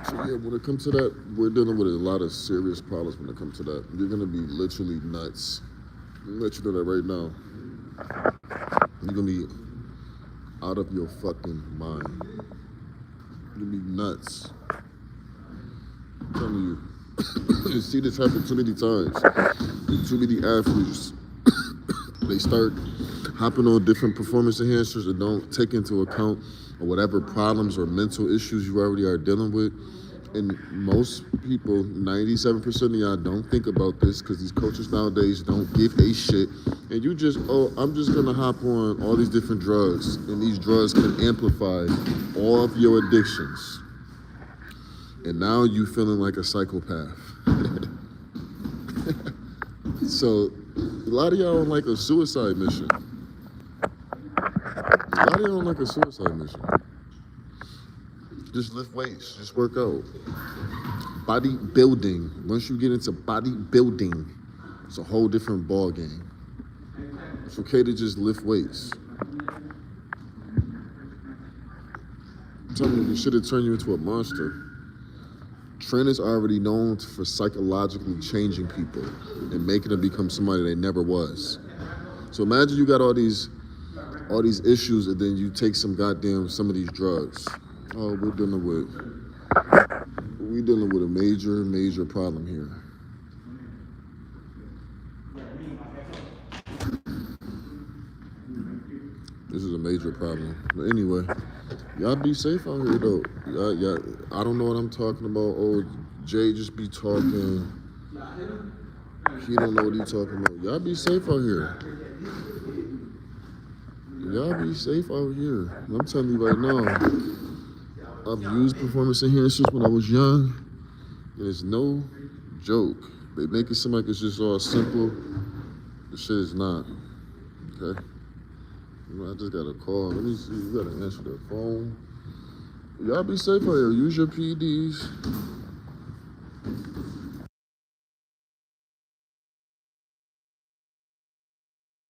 So yeah, when it comes to that, we're dealing with a lot of serious problems when it comes to that. You're gonna be literally nuts. I'm gonna let you know that right now. You're gonna be out of your fucking mind. You're gonna be nuts. telling you. You see this happen too many times. Too many athletes, they start hopping on different performance enhancers and don't take into account whatever problems or mental issues you already are dealing with. And most people, 97% of y'all don't think about this because these coaches nowadays don't give a shit. And you just, oh, I'm just gonna hop on all these different drugs, and these drugs can amplify all of your addictions. And now you feeling like a psychopath. So a lot of y'all on like a suicide mission. A lot of y'all on like a suicide mission. Just lift weights, just work out. Bodybuilding. Once you get into bodybuilding, it's a whole different ball game. It's okay to just lift weights. I'm telling you, this shit will turn you into a monster. Trainers are already known for psychologically changing people and making them become somebody they never was. So imagine you got all these issues and then you take some of these drugs. Oh, we're dealing with a major problem here. This is a major problem. But anyway, y'all be safe out here though. Y'all, I don't know what I'm talking about. Oh, Jay just be talking. He don't know what he talking about. Y'all be safe out here. Y'all be safe out here. I'm telling you right now, I've used performance enhancers when I was young, and it's no joke. They make it seem like it's just all simple. The shit is not. Okay? I just got a call. Let me see. You gotta answer the phone. Y'all be safe out here. Use your PEDs.